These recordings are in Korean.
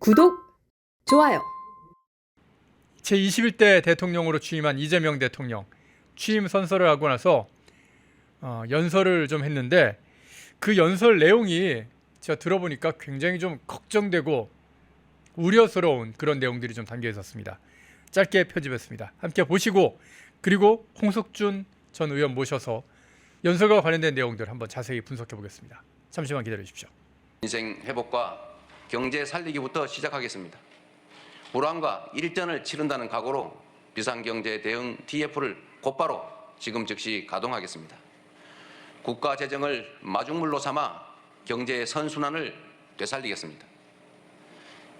구독, 좋아요. 제21대 대통령으로 취임한 이재명 대통령 취임 선서를 하고 나서 연설을 좀 했는데 그 연설 내용이 제가 들어보니까 굉장히 좀 걱정되고 우려스러운 그런 내용들이 좀 담겨 있었습니다. 짧게 편집했습니다. 함께 보시고 그리고 홍석준 전 의원 모셔서 연설과 관련된 내용들 한번 자세히 분석해 보겠습니다. 잠시만 기다려 주십시오. 인생 회복과 경제 살리기부터 시작하겠습니다. 불황과 일전을 치른다는 각오로 비상경제 대응 TF를 곧바로 지금 즉시 가동하겠습니다. 국가 재정을 마중물로 삼아 경제의 선순환을 되살리겠습니다.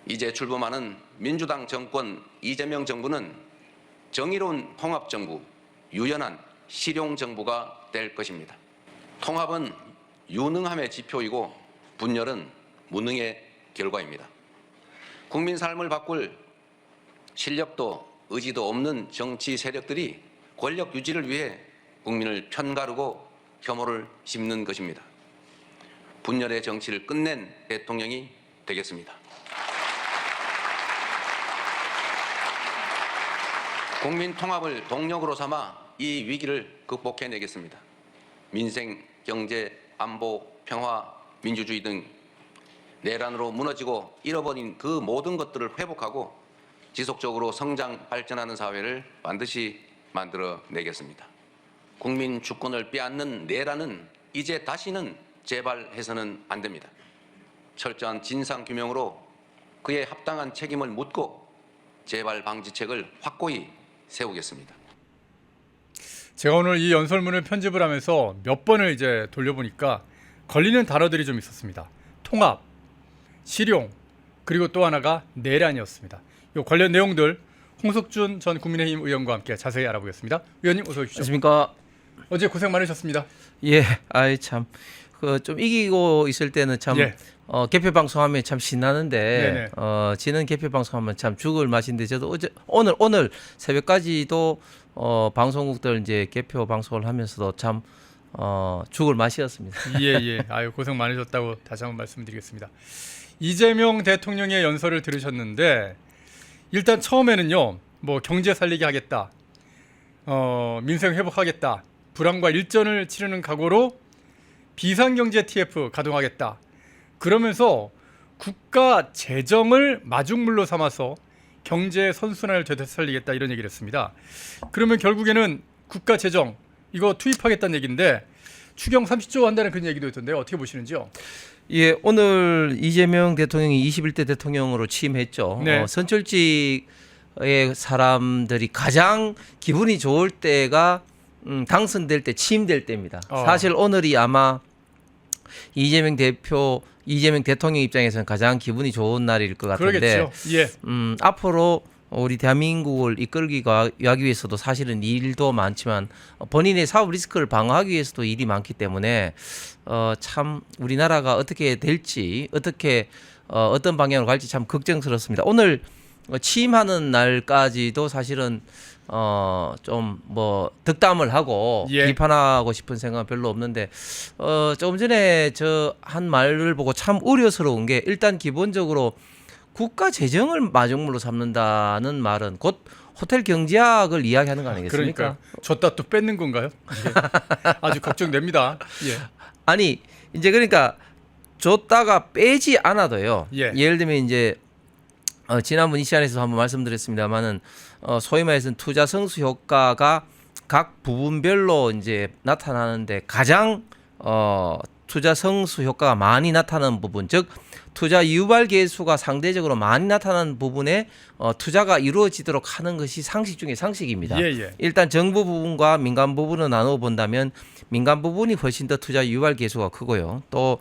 이제 출범하는 민주당 정권 이재명 정부는 정의로운 통합정부, 유연한 실용정부가 될 것입니다. 통합은 유능함의 지표이고 분열은 무능의 결과입니다. 국민 삶을 바꿀 실력도 의지도 없는 정치 세력들이 권력 유지를 위해 국민을 편가르고 혐오를 심는 것입니다. 분열의 정치를 끝낸 대통령이 되겠습니다. 국민 통합을 동력으로 삼아 이 위기를 극복해내겠습니다. 민생, 경제, 안보, 평화, 민주주의 등 내란으로 무너지고 잃어버린 그 모든 것들을 회복하고 지속적으로 성장, 발전하는 사회를 반드시 만들어내겠습니다. 국민 주권을 빼앗는 내란은 이제 다시는 재발해서는 안 됩니다. 철저한 진상규명으로 그에 합당한 책임을 묻고 재발 방지책을 확고히 세우겠습니다. 제가 오늘 이 연설문을 편집을 하면서 몇 번을 이제 돌려보니까 걸리는 단어들이 좀 있었습니다. 통합, 실용, 그리고 또 하나가 내란이었습니다. 이 관련 내용들 홍석준 전 국민의힘 의원과 함께 자세히 알아보겠습니다. 의원님 어서 오십시오. 안녕하십니까. 어제 고생 많으셨습니다. 예, 아이 참, 그 좀 이기고 있을 때는 참 예. 개표 방송하면 참 신나는데 지는 개표 방송하면 참 죽을 맛인데 저도 어제 오늘 새벽까지도 방송국들 이제 개표 방송을 하면서도 참 죽을 맛이었습니다. 예. 아유 고생 많으셨다고 다시 한번 말씀드리겠습니다. 이재명 대통령의 연설을 들으셨는데 일단 처음에는요, 뭐 경제 살리기 하겠다, 민생 회복하겠다, 불황과 일전을 치르는 각오로 비상경제 TF 가동하겠다. 그러면서 국가 재정을 마중물로 삼아서 경제 선순환을 되살리겠다 이런 얘기를 했습니다. 그러면 결국에는 국가 재정 이거 투입하겠다는 얘기인데 추경 30조 한다는 그런 얘기도 있던데요. 어떻게 보시는지요? 예, 오늘 이재명 대통령이 21대 대통령으로 취임했죠. 네. 선출직의 사람들이 가장 기분이 좋을 때가 당선될 때, 취임될 때입니다. 사실 오늘이 아마 이재명 대통령 입장에서는 가장 기분이 좋은 날일 것 같은데, 그러겠죠. 예. 앞으로 우리 대한민국을 이끌기 위해서도 사실은 일도 많지만 본인의 사업 리스크를 방어하기 위해서도 일이 많기 때문에 참 우리나라가 어떻게 될지 어떤 방향으로 갈지 참 걱정스럽습니다. 오늘 취임하는 날까지도 사실은 좀 뭐 덕담을 하고 비판하고 싶은 생각은 별로 없는데 조금 전에 저 한 말을 보고 참 우려스러운 게 일단 기본적으로 국가 재정을 마중물로 삼는다는 말은 곧 호텔 경제학을 이야기하는 거 아니겠습니까? 그러니까 줬다 또 뺏는 건가요? 예. 아주 걱정됩니다. 예. 아니 이제 그러니까 줬다가 빼지 않아도요. 예를 들면 이제 지난번 이 시간에서 한번 말씀드렸습니다만은 소위 말해서 투자 성수 효과가 각 부분별로 이제 나타나는데 가장 투자 성수 효과가 많이 나타나는 부분, 즉 투자 유발 계수가 상대적으로 많이 나타나는 부분에 투자가 이루어지도록 하는 것이 상식 중에 상식입니다. 일단 정부 부분과 민간 부분을 나누어 본다면 민간 부분이 훨씬 더 투자 유발 계수가 크고요. 또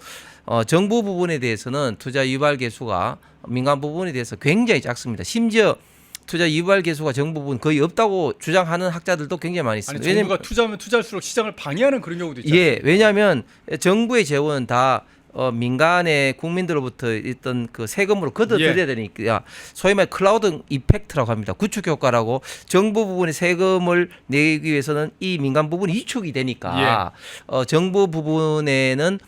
정부 부분에 대해서는 투자 유발 계수가 민간 부분에 대해서 굉장히 작습니다. 심지어 투자 유발 계수가 정부 부분 거의 없다고 주장하는 학자들도 굉장히 많이 있습니다. 아니, 정부가 투자하면 투자할수록 시장을 방해하는 그런 경우도 있죠. 예, 왜냐하면 정부의 재원은 다 민간의 국민들로부터 있던 그 세금으로 걷어들여야 되니까 소위 말 클라우드 이펙트라고 합니다. 구축 효과라고 정부 부분의 세금을 내기 위해서는 이 민간 부분이 위축이 되니까 정부 부분에는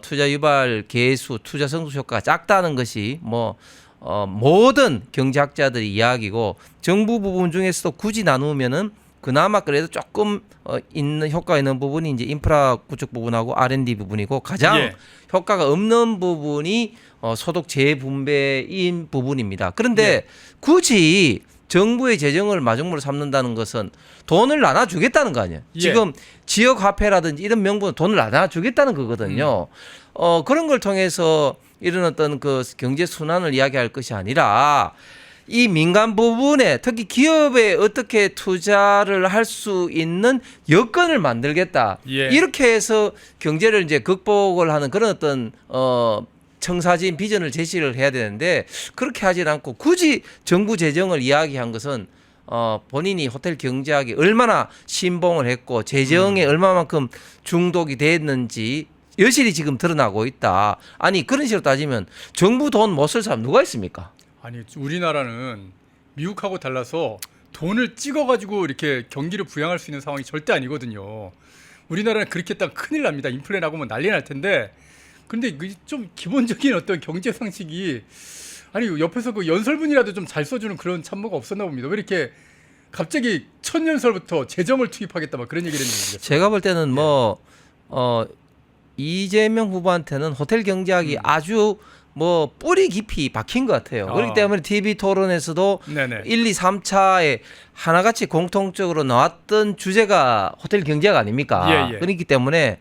투자 유발 계수, 투자 성수 효과가 작다는 것이 뭐 모든 경제학자들의 이야기고 정부 부분 중에서도 굳이 나누면은 그나마 그래도 조금 있는 효과가 있는 부분이 이제 인프라 구축 부분하고 R&D 부분이고 가장 예. 효과가 없는 부분이 소득 재분배인 부분입니다. 그런데 예. 굳이 정부의 재정을 마중물로 삼는다는 것은 돈을 나눠주겠다는 거 아니에요. 예. 지금 지역 화폐라든지 이런 명분은 돈을 나눠주겠다는 거거든요. 그런 걸 통해서 이런 어떤 그 경제 순환을 이야기할 것이 아니라 이 민간 부분에 특히 기업에 어떻게 투자를 할 수 있는 여건을 만들겠다. 예. 이렇게 해서 경제를 이제 극복을 하는 그런 어떤 청사진 비전을 제시를 해야 되는데 그렇게 하질 않고 굳이 정부 재정을 이야기한 것은 본인이 호텔 경제학에 얼마나 신봉을 했고 재정에 얼마만큼 중독이 됐는지 여실히 지금 드러나고 있다. 아니 그런 식으로 따지면 정부 돈 못 쓸 사람 누가 있습니까? 아니 우리나라는 미국하고 달라서 돈을 찍어가지고 이렇게 경기를 부양할 수 있는 상황이 절대 아니거든요. 우리나라는 그렇게 딱 큰일 납니다. 인플레 나고 뭐 난리 날 텐데. 근데 좀 기본적인 어떤 경제 상식이 아니 옆에서 그 연설문이라도 좀 잘 써주는 그런 참모가 없었나 봅니다. 왜 이렇게 갑자기 첫 연설부터 재정을 투입하겠다 막 그런 얘기를 했는지. 제가 볼 때는 이재명 후보한테는 호텔 경제학이 아주 뿌리 깊이 박힌 것 같아요. 그렇기 때문에 TV 토론에서도 네네. 1, 2, 3차에 하나같이 공통적으로 나왔던 주제가 호텔 경제학 아닙니까? 예, 예. 그렇기 때문에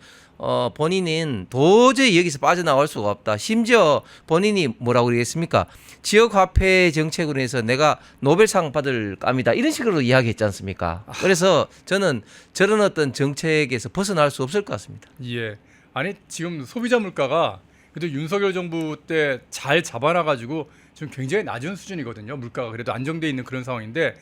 본인은 도저히 여기서 빠져나올 수가 없다. 심지어 본인이 뭐라고 그러겠습니까? 지역화폐 정책으로 해서 내가 노벨상 받을 감이다. 이런 식으로 이야기했지 않습니까? 그래서 저는 저런 어떤 정책에서 벗어날 수 없을 것 같습니다. 예. 아니 지금 소비자 물가가 그래도 윤석열 정부 때 잘 잡아놔가지고 지금 굉장히 낮은 수준이거든요. 물가가 그래도 안정돼 있는 그런 상황인데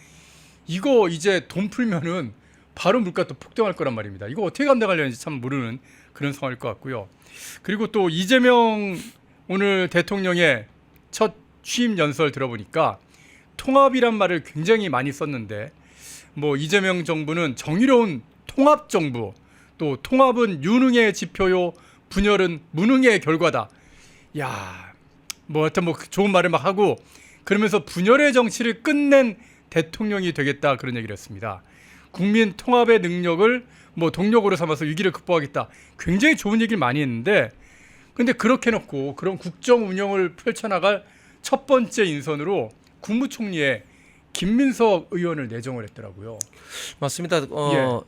이거 이제 돈 풀면은 바로 물가 또 폭등할 거란 말입니다. 이거 어떻게 감당하려는지 참 모르는 그런 상황일 것 같고요. 그리고 또 이재명 오늘 대통령의 첫 취임 연설 들어보니까 통합이란 말을 굉장히 많이 썼는데 이재명 정부는 정의로운 통합 정부, 또 통합은 유능의 지표요, 분열은 무능의 결과다. 야, 하여튼 좋은 말을 막 하고 그러면서 분열의 정치를 끝낸 대통령이 되겠다 그런 얘기를 했습니다. 국민 통합의 능력을 동력으로 삼아서 위기를 극복하겠다. 굉장히 좋은 얘기를 많이 했는데 근데 그렇게 해놓고 그런 국정 운영을 펼쳐나갈 첫 번째 인선으로 국무총리에 김민석 의원을 내정을 했더라고요. 맞습니다. 예.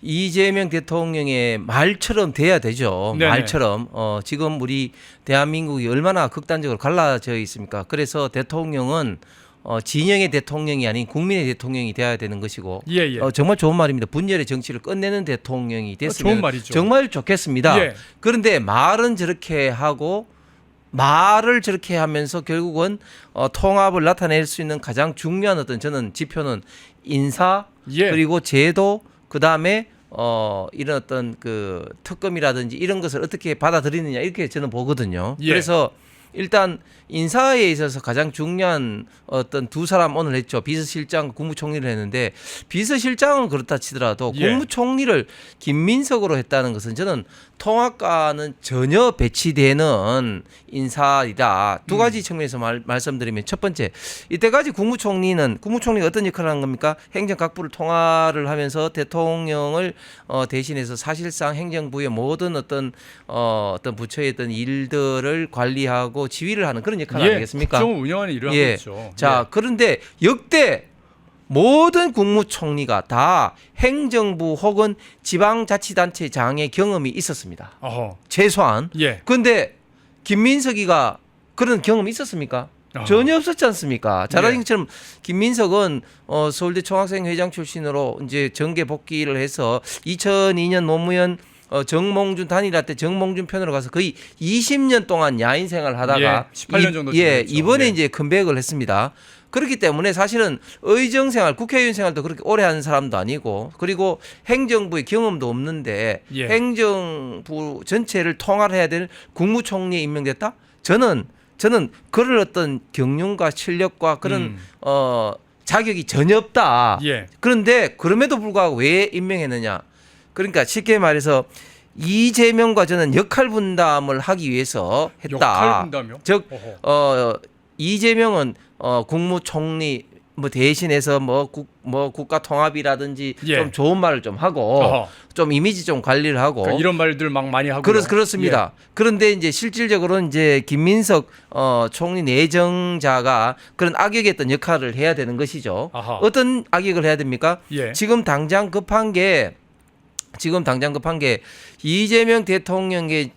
이재명 대통령의 말처럼 돼야 되죠. 네네. 말처럼. 지금 우리 대한민국이 얼마나 극단적으로 갈라져 있습니까? 그래서 대통령은 진영의 대통령이 아닌 국민의 대통령이 돼야 되는 것이고 예. 정말 좋은 말입니다. 분열의 정치를 끝내는 대통령이 됐으면 좋은 말이죠. 정말 좋겠습니다. 예. 그런데 말은 저렇게 하고 말을 저렇게 하면서 결국은 통합을 나타낼 수 있는 가장 중요한 어떤 저는 지표는 인사 예. 그리고 제도 그다음에 이런 어떤 그 특검이라든지 이런 것을 어떻게 받아들이느냐 이렇게 저는 보거든요. 예. 그래서 일단 인사에 있어서 가장 중요한 어떤 두 사람 오늘 했죠. 비서실장, 국무총리를 했는데 비서실장은 그렇다 치더라도 예. 국무총리를 김민석으로 했다는 것은 저는 통합과는 전혀 배치되는 인사이다. 두 가지 측면에서 말씀드리면 첫 번째, 이때까지 국무총리가 어떤 역할을 한 겁니까? 행정각부를 통화를 하면서 대통령을 대신해서 사실상 행정부의 모든 어떤 부처의 어떤 일들을 관리하고 지휘를 하는 그런 역할 아니겠습니까? 국정을 운영하는 일을 하고 있죠. 자, 그런데 역대 모든 국무총리가 다 행정부 혹은 지방자치단체장의 경험이 있었습니다. 어허. 최소한. 예. 그런데 김민석이가 그런 경험이 있었습니까? 전혀 없었지 않습니까? 잘 아는 것처럼 김민석은 서울대 총학생회장 출신으로 이제 정계 복귀를 해서 2002년 노무현 정몽준 단일화 때 정몽준 편으로 가서 거의 20년 동안 야인 생활을 하다가 18년 정도 이번에 예. 이제 컴백을 했습니다. 그렇기 때문에 사실은 의정 생활, 국회의원 생활도 그렇게 오래 하는 사람도 아니고 그리고 행정부의 경험도 없는데 예. 행정부 전체를 통할해야 될 국무총리에 임명됐다? 저는 그럴 어떤 경륜과 실력과 그런 자격이 전혀 없다. 예. 그런데 그럼에도 불구하고 왜 임명했느냐? 그러니까 쉽게 말해서 이재명과 저는 역할 분담을 하기 위해서 했다. 역할 분담이요? 즉 어허. 이재명은 국무총리 뭐 대신해서 뭐 국가 통합이라든지 예. 좀 좋은 말을 좀 하고 어허. 좀 이미지 좀 관리를 하고 그러니까 이런 말들 막 많이 하고 그렇습니다. 그런데 이제 실질적으로 이제 김민석 총리 내정자가 그런 악역했던 역할을 해야 되는 것이죠. 아하. 어떤 악역을 해야 됩니까? 예. 지금 당장 급한 게 이재명 대통령의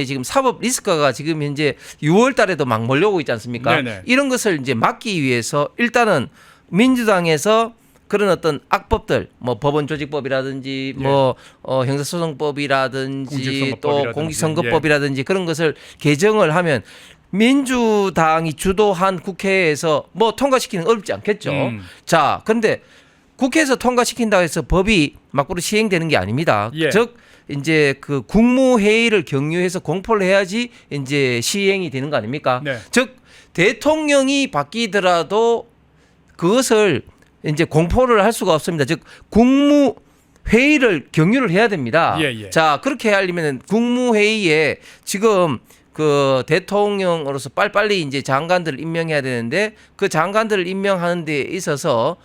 지금 사법 리스크가 지금 현재 6월 달에도 막 몰려오고 있지 않습니까? 네네. 이런 것을 이제 막기 위해서 일단은 민주당에서 그런 어떤 악법들, 뭐 법원조직법이라든지 예. 뭐 형사소송법이라든지 공직선거법이라든지. 또 공직선거법이라든지 그런 것을 개정을 하면 민주당이 주도한 국회에서 뭐 통과시키는 어렵지 않겠죠. 자, 그런데 국회에서 통과시킨다고 해서 법이 막바로 시행되는 게 아닙니다. 예. 즉 이제 그 국무회의를 경유해서 공포를 해야지 이제 시행이 되는 거 아닙니까? 네. 즉 대통령이 바뀌더라도 그것을 이제 공포를 할 수가 없습니다. 즉 국무회의를 경유를 해야 됩니다. 예, 예. 자, 그렇게 하려면 국무회의에 지금 그 대통령으로서 빨리빨리 이제 장관들을 임명해야 되는데 그 장관들을 임명하는 데 있어서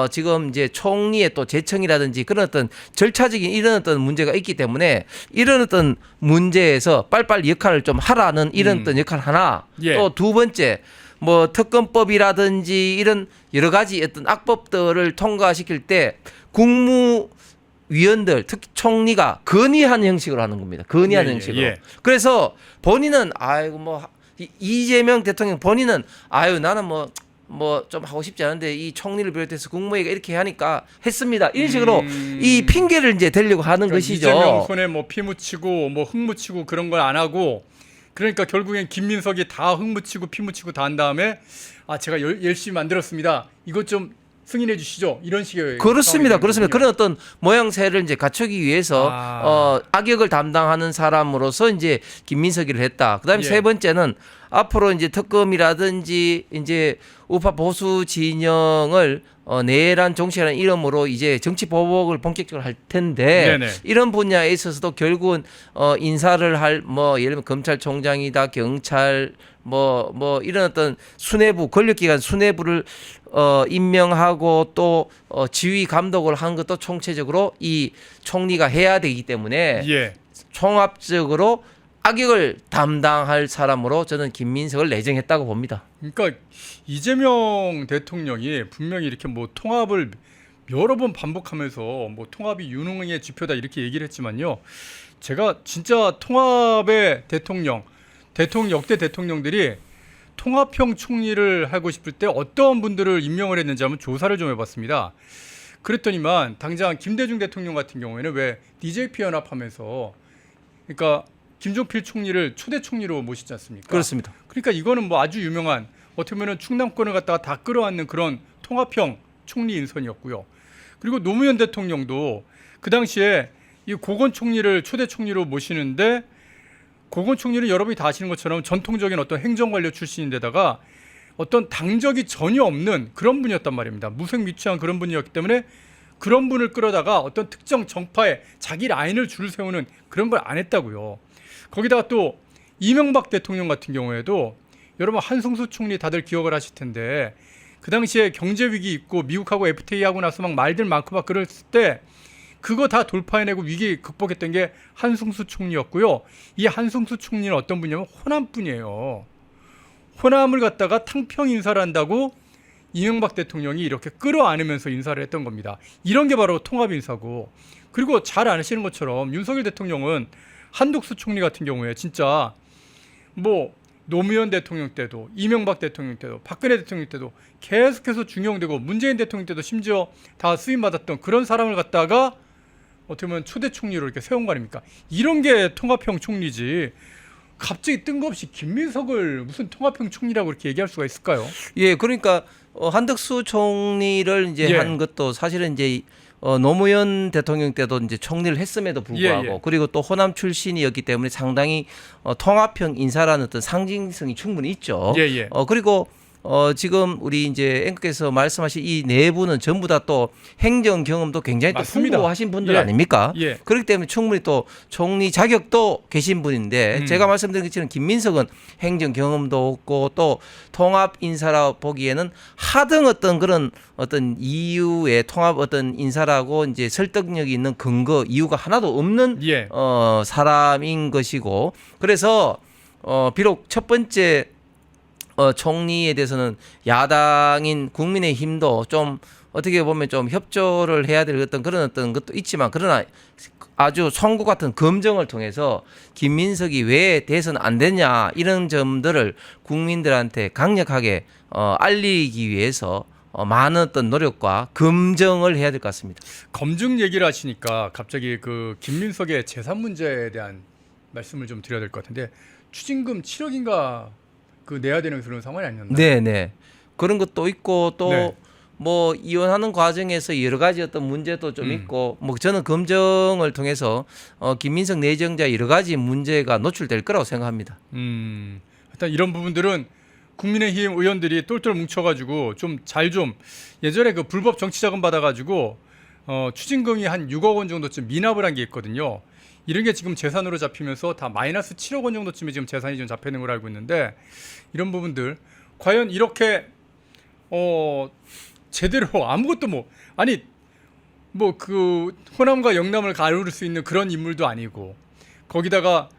지금 이제 총리의 또 제청이라든지 그런 어떤 절차적인 이런 어떤 문제가 있기 때문에 이런 어떤 문제에서 빨리빨리 역할을 좀 하라는 이런 어떤 역할 하나 예. 또 두 번째 뭐 특검법이라든지 이런 여러 가지 어떤 악법들을 통과시킬 때 국무위원들 특히 총리가 건의하는 형식으로 하는 겁니다. 건의하는 예, 형식으로. 예. 그래서 본인은 아이고 뭐 이재명 대통령 본인은 아유 나는 뭐 좀 하고 싶지 않은데 이 총리를 비롯해서 국무회의가 이렇게 하니까 했습니다. 이런 식으로 이 핑계를 이제 대려고 하는 그러니까 것이죠. 이재명 손에 뭐 피 묻히고 뭐 흙 묻히고 그런 걸 안 하고 그러니까 결국엔 김민석이 다 흙 묻히고 피 묻히고 다 한 다음에 제가 열심히 만들었습니다. 이것 좀 승인해 주시죠. 이런 식의 그렇습니다. 상황이 그렇습니다. 되는군요. 그런 어떤 모양새를 이제 갖추기 위해서 악역을 담당하는 사람으로서 이제 김민석이를 했다. 그다음에 예. 세 번째는 앞으로 이제 특검이라든지 이제 우파 보수 진영을 내란 정치라는 이름으로 이제 정치 보복을 본격적으로 할 텐데 네네. 이런 분야에 있어서도 결국은 인사를 할 뭐 예를 들면 검찰총장이다 경찰 뭐 이런 어떤 수뇌부 권력기관 수뇌부를 임명하고 또 지휘 감독을 하는 것도 총체적으로 이 총리가 해야 되기 때문에 예. 총합적으로 악역을 담당할 사람으로 저는 김민석을 내정했다고 봅니다. 그러니까 이재명 대통령이 분명히 이렇게 뭐 통합을 여러 번 반복하면서 뭐 통합이 유능의 지표다 이렇게 얘기를 했지만요. 제가 진짜 통합의 역대 대통령들이 통합형 총리를 하고 싶을 때 어떤 분들을 임명을 했는지 한번 조사를 좀 해봤습니다. 그랬더니만 당장 김대중 대통령 같은 경우에는 왜 DJP 연합하면서 그러니까 김종필 총리를 초대 총리로 모시지 않습니까? 그렇습니다. 그러니까 이거는 뭐 아주 유명한 어떻게 보면 충남권을 갖다가 다 끌어안는 그런 통합형 총리 인선이었고요. 그리고 노무현 대통령도 그 당시에 이 고건 총리를 초대 총리로 모시는데 고건 총리는 여러분이 다 아시는 것처럼 전통적인 어떤 행정관료 출신인데다가 어떤 당적이 전혀 없는 그런 분이었단 말입니다. 무색미취한 그런 분이었기 때문에 그런 분을 끌어다가 어떤 특정 정파에 자기 라인을 줄 세우는 그런 걸 안 했다고요. 거기다가 또 이명박 대통령 같은 경우에도 여러분 한승수 총리 다들 기억을 하실 텐데 그 당시에 경제 위기 있고 미국하고 FTA 하고 나서 막 말들 많고 막 그랬을 때 그거 다 돌파해내고 위기 극복했던 게 한승수 총리였고요. 이 한승수 총리는 어떤 분이냐면 호남 분이에요. 호남을 갖다가 탕평 인사를 한다고 이명박 대통령이 이렇게 끌어안으면서 인사를 했던 겁니다. 이런 게 바로 통합 인사고 그리고 잘 아시는 것처럼 윤석열 대통령은 한독수 총리 같은 경우에 진짜 뭐 노무현 대통령 때도 이명박 대통령 때도 박근혜 대통령 때도 계속해서 중용되고 문재인 대통령 때도 심지어 다 수임받았던 그런 사람을 갖다가 어떻게 보면 초대 총리로 이렇게 세운 거 아닙니까? 이런 게 통합형 총리지. 갑자기 뜬금없이 김민석을 무슨 통합형 총리라고 이렇게 얘기할 수가 있을까요? 예, 그러니까 한덕수 총리를 이제 예. 한 것도 사실은 이제 노무현 대통령 때도 이제 총리를 했음에도 불구하고 예. 그리고 또 호남 출신이었기 때문에 상당히 통합형 인사라는 어떤 상징성이 충분히 있죠. 예. 그리고 지금 우리 이제 앵커께서 말씀하신 이 내부는 전부 다 또 행정 경험도 굉장히 또 맞습니다. 풍부하신 분들 예. 아닙니까? 예. 그렇기 때문에 충분히 또 총리 자격도 계신 분인데 제가 말씀드린 것처럼 김민석은 행정 경험도 없고 또 통합 인사라 보기에는 하등 어떤 그런 어떤 이유의 통합 어떤 인사라고 이제 설득력이 있는 근거 이유가 하나도 없는 예. 사람인 것이고 그래서 비록 첫 번째 총리에 대해서는 야당인 국민의힘도 좀 어떻게 보면 좀 협조를 해야 될 어떤 그런 어떤 것도 있지만 그러나 아주 송구 같은 검증을 통해서 김민석이 왜 돼서는 안 되냐 이런 점들을 국민들한테 강력하게 알리기 위해서 많은 어떤 노력과 검증을 해야 될 것 같습니다. 검증 얘기를 하시니까 갑자기 그 김민석의 재산 문제에 대한 말씀을 좀 드려야 될 것 같은데 추징금 7억인가 그 내야 되는 그런 상황이 아니었나요? 네네 그런 것도 있고 또 네. 뭐 이혼하는 과정에서 여러 가지 어떤 문제도 좀 있고 뭐 저는 검증을 통해서 김민석 내정자 여러 가지 문제가 노출될 거라고 생각합니다. 일단 이런 부분들은 국민의힘 의원들이 똘똘 뭉쳐가지고 좀 잘 좀 예전에 그 불법 정치자금 받아가지고 추징금이 한 6억 원 정도쯤 미납을 한 게 있거든요. 이런 게 지금 재산으로 잡히면서 다 마이너스 7억 원 정도쯤에 지금 재산이 좀 잡혀 있는 걸 알고 있는데 이런 부분들 과연 이렇게 제대로 아무것도 뭐 그 호남과 영남을 가르를 수 있는 그런 인물도 아니고 거기다가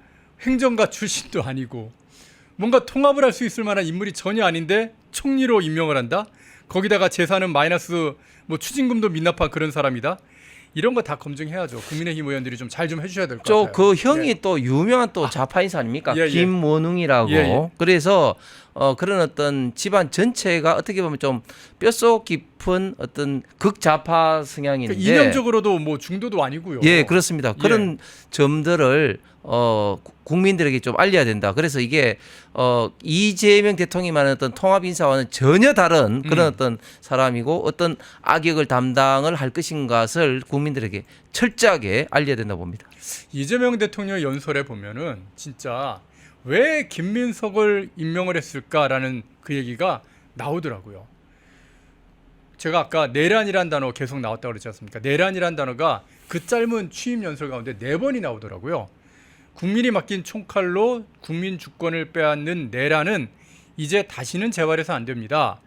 행정가 출신도 아니고 뭔가 통합을 할 수 있을 만한 인물이 전혀 아닌데 총리로 임명을 한다? 거기다가 재산은 마이너스 뭐 추징금도 미납한 그런 사람이다? 이런 거 다 검증해야죠. 국민의힘 의원들이 좀 잘 좀 해주셔야 될 것 같아요. 그 형이 예. 또 유명한 또 좌파 인사 아닙니까? 예, 예. 김원웅이라고. 예, 예. 그래서 그런 어떤 집안 전체가 어떻게 보면 좀 뼛속 깊은 어떤 극좌파 성향인데 그러니까 이념적으로도 뭐 중도도 아니고요. 예, 그렇습니다. 그런 점들을 국민들에게 좀 알려야 된다. 그래서 이게 이재명 대통령이 말하는 어떤 통합 인사와는 전혀 다른 그런 어떤 사람이고 어떤 악역을 담당을 할 것인가를 국민들에게 철저하게 알려야 된다고 봅니다. 이재명 대통령 연설에 보면은 진짜 왜 김민석을 임명을 했을까라는 그 얘기가 나오더라고요. 제가 아까 내란이란 단어 계속 나왔다고 그랬지 않습니까? 내란이란 단어가 그 짧은 취임 연설 가운데 4번이 나오더라고요. 국민이 맡긴 총칼로 국민 주권을 빼앗는 내란은 이제 다시는 재발해서 안 됩니다.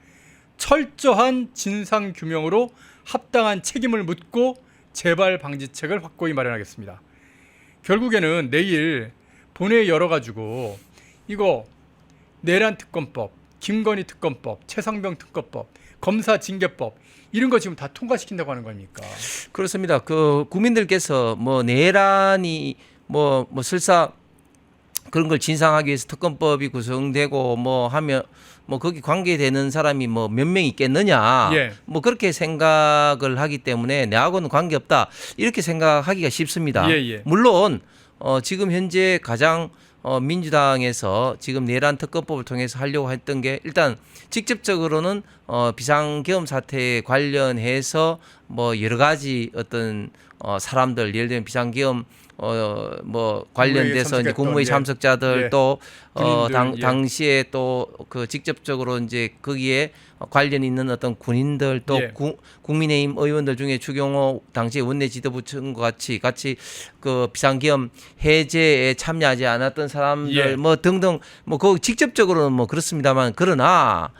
철저한 진상 규명으로 합당한 책임을 묻고 재발 방지책을 확고히 마련하겠습니다. 결국에는 내일 본회의 열어가지고 이거 내란 특검법, 김건희 특검법, 최상병 특검법, 검사 징계법 이런 거 지금 다 통과시킨다고 하는 겁니까? 그렇습니다. 그 국민들께서 뭐 내란이 뭐 설사 그런 걸 진상하기 위해서 특검법이 구성되고 뭐 하면 뭐 거기 관계되는 사람이 뭐 몇 명 있겠느냐 예. 뭐 그렇게 생각을 하기 때문에 내하고는 관계없다 이렇게 생각하기가 쉽습니다. 예, 예. 물론 지금 현재 가장 민주당에서 지금 내란 특검법을 통해서 하려고 했던 게 일단 직접적으로는 비상계엄 사태에 관련해서 뭐 여러 가지 어떤 사람들 예를 들면 비상계엄 뭐 관련돼서 이제 국무회의 참석자들 예. 또 군인들, 예. 당시에 또 그 직접적으로 이제 거기에 관련 있는 어떤 군인들 또 예. 국민의힘 의원들 중에 추경호 당시 원내 지도부층과 같이 그 비상계엄 해제에 참여하지 않았던 사람들 예. 뭐 등등 뭐 그 직접적으로는 뭐 그렇습니다만 그러나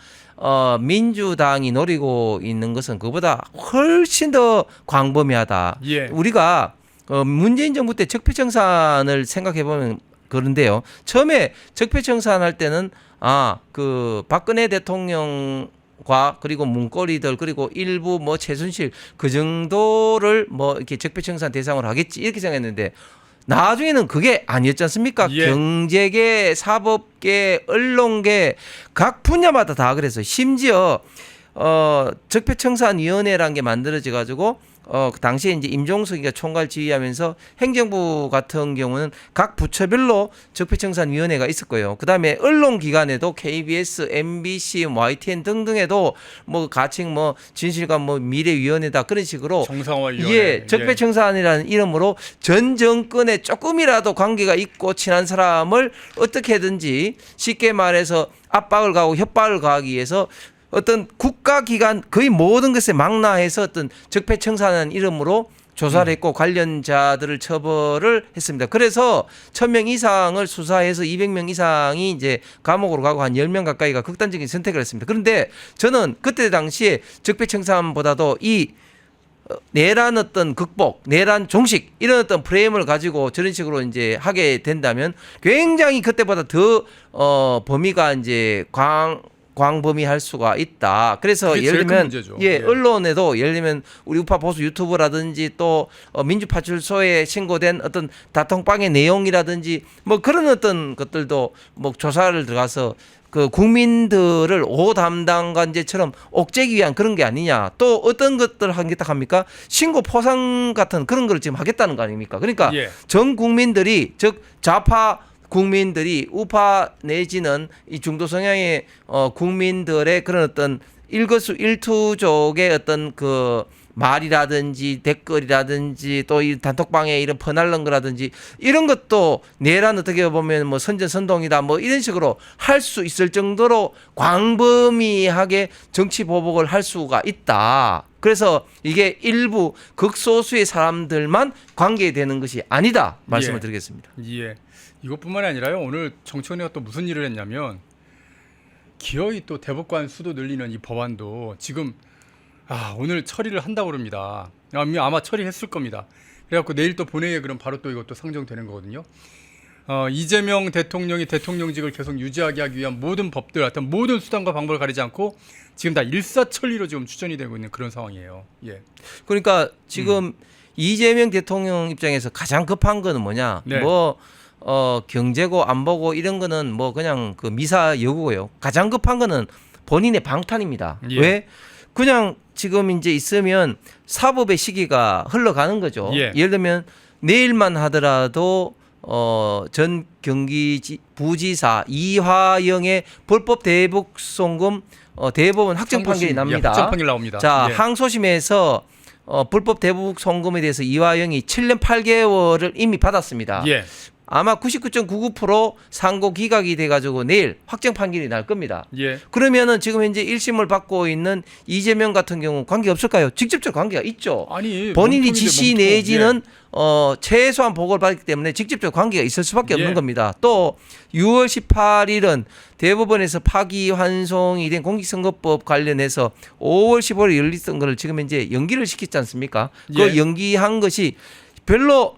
민주당이 노리고 있는 것은 그보다 훨씬 더 광범위하다. 예. 우리가 문재인 정부 때 적폐청산을 생각해 보면 그런데요. 처음에 적폐청산할 때는 그 박근혜 대통령과 그리고 문고리들 그리고 일부 뭐 최순실 그 정도를 뭐 이렇게 적폐청산 대상으로 하겠지 이렇게 생각했는데 나중에는 그게 아니었지 않습니까? 예. 경제계, 사법계, 언론계 각 분야마다 다 그래서 심지어 적폐청산위원회라는 게 만들어져 가지고 그 당시에 이제 임종석이가 총괄 지휘하면서 행정부 같은 경우는 각 부처별로 적폐청산위원회가 있었고요. 그다음에 언론기관에도 KBS, MBC, YTN 등등에도 뭐 가칭 뭐 진실과 뭐 미래위원회다 그런 식으로 정상화위원회. 예, 적폐청산이라는 이름으로 전 정권에 조금이라도 관계가 있고 친한 사람을 어떻게든지 쉽게 말해서 압박을 가하고 협박을 가하기 위해서 어떤 국가기관 거의 모든 것에 망라해서 어떤 적폐청산하는 이름으로 조사를 했고 관련자들을 처벌을 했습니다. 그래서 1000명 이상을 수사해서 200명 이상이 이제 감옥으로 가고 한 10명 가까이가 극단적인 선택을 했습니다. 그런데 저는 그때 당시에 적폐청산보다도 이 내란 어떤 극복, 내란 종식 이런 어떤 프레임을 가지고 저런 식으로 이제 하게 된다면 굉장히 그때보다 더 범위가 이제 광범위할 수가 있다. 그래서 예를 들면 언론에도 예를 들면 우리 우파 보수 유튜브라든지 또 민주파출소에 신고된 어떤 다통방의 내용이라든지 뭐 그런 어떤 것들도 뭐 조사를 들어가서 그 국민들을 오담당관제처럼 옥죄기 위한 그런 게 아니냐. 또 어떤 것들을 하겠다 합니까? 신고 포상 같은 그런 걸 지금 하겠다는 거 아닙니까? 그러니까 전 국민들이 즉 좌파 국민들이 우파 내지는 이 중도 성향의 국민들의 그런 어떤 일거수일투족의 어떤 그 말이라든지 댓글이라든지 또 이 단톡방에 이런 퍼날른 거라든지 이런 것도 내란 어떻게 보면 뭐 선전선동이다 뭐 이런 식으로 할 수 있을 정도로 광범위하게 정치 보복을 할 수가 있다. 그래서 이게 일부 극소수의 사람들만 관계되는 것이 아니다 말씀을 드리겠습니다. 예. 이것뿐만이 아니라요. 오늘 정치원회가 또 무슨 일을 했냐면 기어이 또 대법관 수도 늘리는 이 법안도 지금 오늘 처리를 한다고 그럽니다. 아마 처리했을 겁니다. 그래갖고 내일 또 본회의에 그럼 바로 또 이것도 상정되는 거거든요. 이재명 대통령이 대통령직을 계속 유지하게 하기 위한 모든 법들, 어떤 모든 수단과 방법을 가리지 않고 지금 다 일사천리로 지금 추진이 되고 있는 그런 상황이에요. 예. 그러니까 지금 이재명 대통령 입장에서 가장 급한 거는 뭐냐? 네. 경제고 안보고 이런 거는 뭐 그냥 그 미사 여구고요. 가장 급한 거는 본인의 방탄입니다. 예. 왜? 그냥 지금 이제 있으면 사법의 시기가 흘러가는 거죠. 예를 들면 내일만 하더라도 전 경기부지사 이화영의 불법 대북 송금 대법원 확정 판결이 납니다. 확정 판결 나옵니다. 자, 항소심에서 불법 대북 송금에 대해서 이화영이 7년 8개월을 이미 받았습니다. 아마 99.99% 상고 기각이 돼가지고 내일 확정 판결이 날 겁니다. 그러면은 지금 현재 1심을 받고 있는 이재명 같은 경우 관계 없을까요? 직접적 관계가 있죠. 아니, 본인이 지시 내지는 최소한 보고를 받기 때문에 직접적 관계가 있을 수밖에 없는 겁니다. 또 6월 18일은 대법원에서 파기환송이 된 공직선거법 관련해서 5월 15일에 열렸던 것을 지금 이제 연기를 시켰지 않습니까? 그 연기한 것이 별로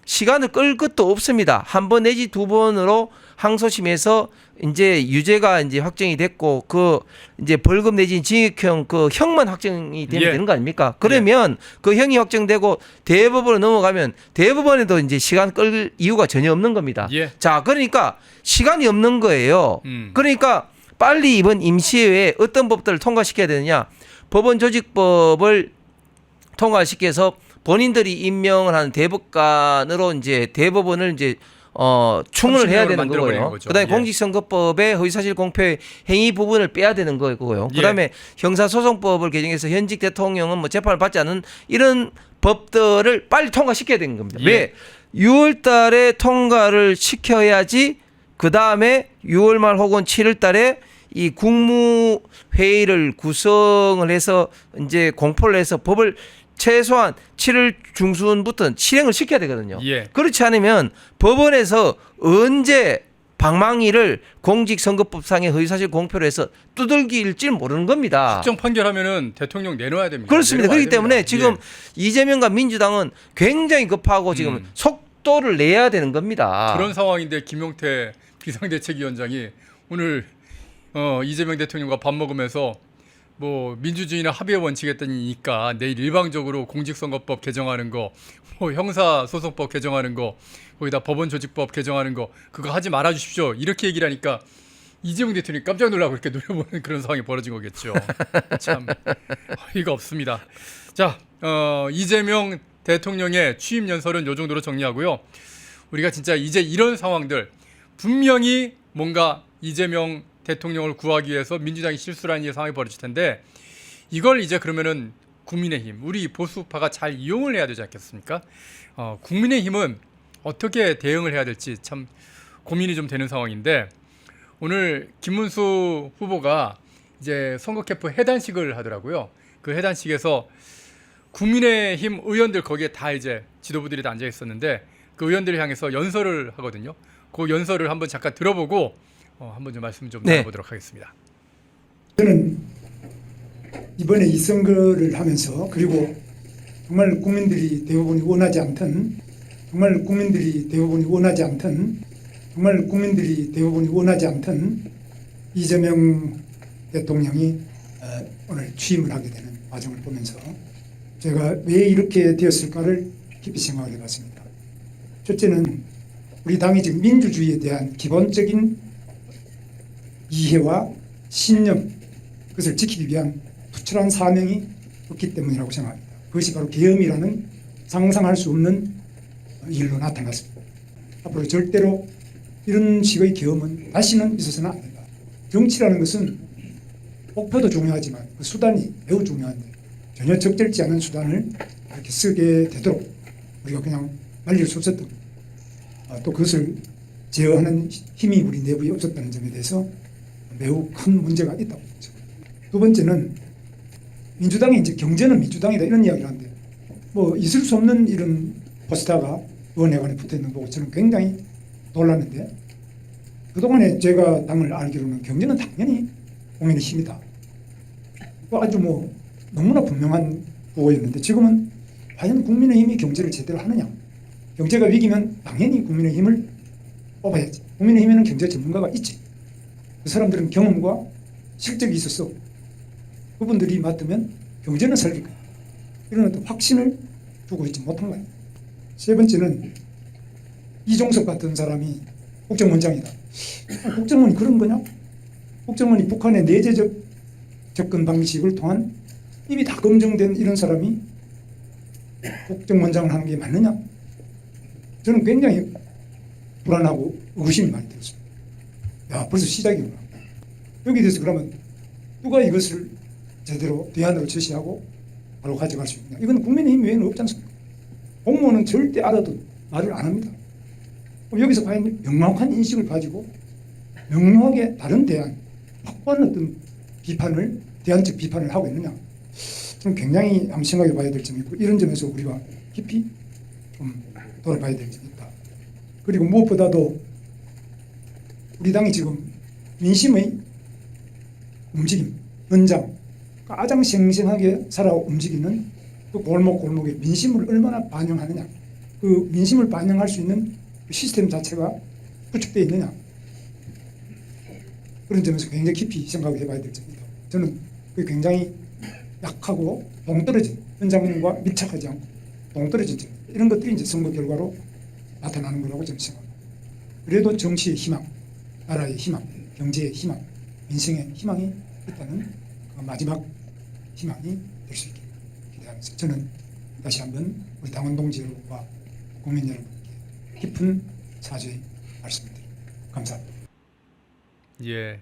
시간을 끌 것도 없습니다. 한 번 내지 두 번으로 항소심에서 이제 유죄가 이제 확정이 됐고 그 이제 벌금 내지 징역형 그 형만 확정이 되면 되는 거 아닙니까? 그러면 그 형이 확정되고 대법원으로 넘어가면 대법원에도 이제 시간 끌 이유가 전혀 없는 겁니다. 자, 그러니까 시간이 없는 거예요. 그러니까 빨리 이번 임시회에 어떤 법들을 통과시켜야 되느냐? 법원 조직법을 통과시켜서 본인들이 임명을 하는 대법관으로 이제 대법원을 이제 충원을 해야 되는 거고요. 그다음에 공직선거법의 허위사실 공표의 행위 부분을 빼야 되는 거고요. 그다음에 형사소송법을 개정해서 현직 대통령은 뭐 재판을 받지 않는 이런 법들을 빨리 통과시켜야 되는 겁니다. 왜? 6월 달에 통과를 시켜야지 그다음에 6월 말 혹은 7월 달에 이 국무회의를 구성을 해서 이제 공포를 해서 법을 최소한 7월 중순부터 실행을 시켜야 되거든요. 그렇지 않으면 법원에서 언제 방망이를 공직선거법상의 허위사실 공표로 해서 두들길지 모르는 겁니다. 확정 판결하면은 대통령 내놔야 됩니다. 그렇습니다. 그렇기 때문에 지금 이재명과 민주당은 굉장히 급하고 지금 속도를 내야 되는 겁니다. 그런 상황인데 김용태 비상대책위원장이 오늘 이재명 대통령과 밥 먹으면서 뭐 민주주의나 합의의 원칙에 따르니까 내일 일방적으로 공직선거법 개정하는 거, 뭐 형사소송법 개정하는 거, 거기다 법원조직법 개정하는 거 그거 하지 말아 주십시오. 이렇게 얘기를 하니까 이재명 대통령이 깜짝 놀라고 이렇게 노려보는 그런 상황이 벌어진 거겠죠. 참 어이가 없습니다. 자, 이재명 대통령의 취임 연설은 요 정도로 정리하고요. 우리가 진짜 이제 이런 상황들 분명히 뭔가 이재명 대통령을 구하기 위해서 민주당이 실수를 하는 상황이 벌어질 텐데 이걸 이제 그러면은 국민의힘, 우리 보수파가 잘 이용을 해야 되지 않겠습니까? 국민의힘은 어떻게 대응을 해야 될지 참 고민이 좀 되는 상황인데 오늘 김문수 후보가 이제 선거 캠프 해단식을 하더라고요. 그 해단식에서 국민의힘 의원들 거기에 다 이제 지도부들이 다 앉아 있었는데 그 의원들을 향해서 연설을 하거든요. 그 연설을 한번 잠깐 들어보고 한번 좀 말씀 좀 나눠보도록 하겠습니다. 저는 이번에 이 선거를 하면서 그리고 정말 국민들이 대부분이 원하지 않던 이재명 대통령이 오늘 취임을 하게 되는 과정을 보면서 제가 왜 이렇게 되었을까를 깊이 생각을 해봤습니다. 첫째는 우리 당이 지금 민주주의에 대한 기본적인 이해와 신념, 그것을 지키기 위한 투철한 사명이 없기 때문이라고 생각합니다. 그것이 바로 계엄이라는 상상할 수 없는 일로 나타났습니다. 앞으로 절대로 이런 식의 계엄은 다시는 있어서는 안 된다. 정치라는 것은 목표도 중요하지만 그 수단이 매우 중요한데 전혀 적절치 않은 수단을 이렇게 쓰게 되도록 우리가 그냥 말릴 수 없었던 또 그것을 제어하는 힘이 우리 내부에 없었다는 점에 대해서 매우 큰 문제가 있다고 보죠. 두 번째는 민주당이 이제 경제는 민주당이다 이런 이야기를 하는데 뭐 있을 수 없는 이런 포스터가 의원회관에 붙어 있는 거 보고 저는 굉장히 놀랐는데 그동안에 제가 당을 알기로는 경제는 당연히 국민의힘이다. 아주 뭐 너무나 분명한 후보였는데 지금은 과연 국민의힘이 경제를 제대로 하느냐. 경제가 위기면 당연히 국민의힘을 뽑아야지. 국민의힘에는 경제 전문가가 있지. 그 사람들은 경험과 실적이 있어서 그분들이 맡으면 경제는 살릴 거야. 이런 어떤 확신을 주고 있지 못한 거예요. 세 번째는 이종석 같은 사람이 국정원장이다. 국정원이 그런 거냐? 국정원이 북한의 내재적 접근 방식을 통한 이미 다 검증된 이런 사람이 국정원장을 하는 게 맞느냐? 저는 굉장히 불안하고 의구심이 많이 들었습니다. 야, 벌써 시작이구나. 여기에 대해서 그러면 누가 이것을 제대로 대안으로 제시하고 바로 가져갈 수 있느냐? 이건 국민의힘 외에는 없지 않습니까? 공무원은 절대 알아도 말을 안 합니다. 그럼 여기서 과연 명확한 인식을 가지고 명료하게 다른 대안, 확고한 어떤 비판을, 대안적 비판을 하고 있느냐? 저는 굉장히 한번 생각해 봐야 될 점이 있고 이런 점에서 우리가 깊이 좀 돌아봐야 될 점이 있다. 그리고 무엇보다도 우리 당이 지금 민심의 움직임, 현장, 가장 생생하게 살아 움직이는 그 골목골목의 민심을 얼마나 반영하느냐. 그 민심을 반영할 수 있는 그 시스템 자체가 구축되어 있느냐. 그런 점에서 굉장히 깊이 생각을 해봐야 될 점이다. 저는 그게 굉장히 약하고 동떨어진, 현장과 밀착하지 않고 동떨어진 점, 이런 것들이 이제 선거 결과로 나타나는 거라고 저는 생각합니다. 그래도 정치의 희망, 나라의 희망, 경제의 희망, 민생의 희망이 있다는 그 마지막 희망이 될 수 있게 기대하면서 저는 다시 한번 우리 당원 동지 여러분과 국민 여러분께 깊은 사죄의 말씀드립니다. 감사합니다. 예,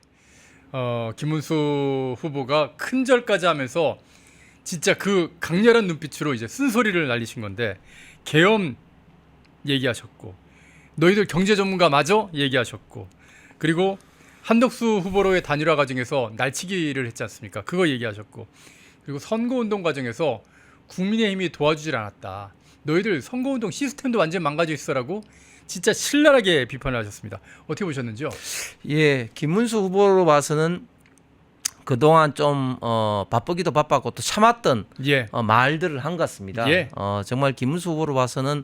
김문수 후보가 큰절까지 하면서 진짜 그 강렬한 눈빛으로 이제 쓴소리를 날리신 건데 계엄 얘기하셨고 너희들 경제 전문가 맞아? 얘기하셨고 그리고 한덕수 후보로의 단일화 과정에서 날치기를 했지 않습니까? 그거 얘기하셨고 그리고 선거운동 과정에서 국민의힘이 도와주질 않았다. 너희들 선거운동 시스템도 완전 망가져 있어라고 진짜 신랄하게 비판을 하셨습니다. 어떻게 보셨는지요? 예, 김문수 후보로 봐서는 그동안 좀 바쁘기도 바빴고 또 참았던 예. 말들을 한 것 같습니다. 예. 정말 김문수 후보로 봐서는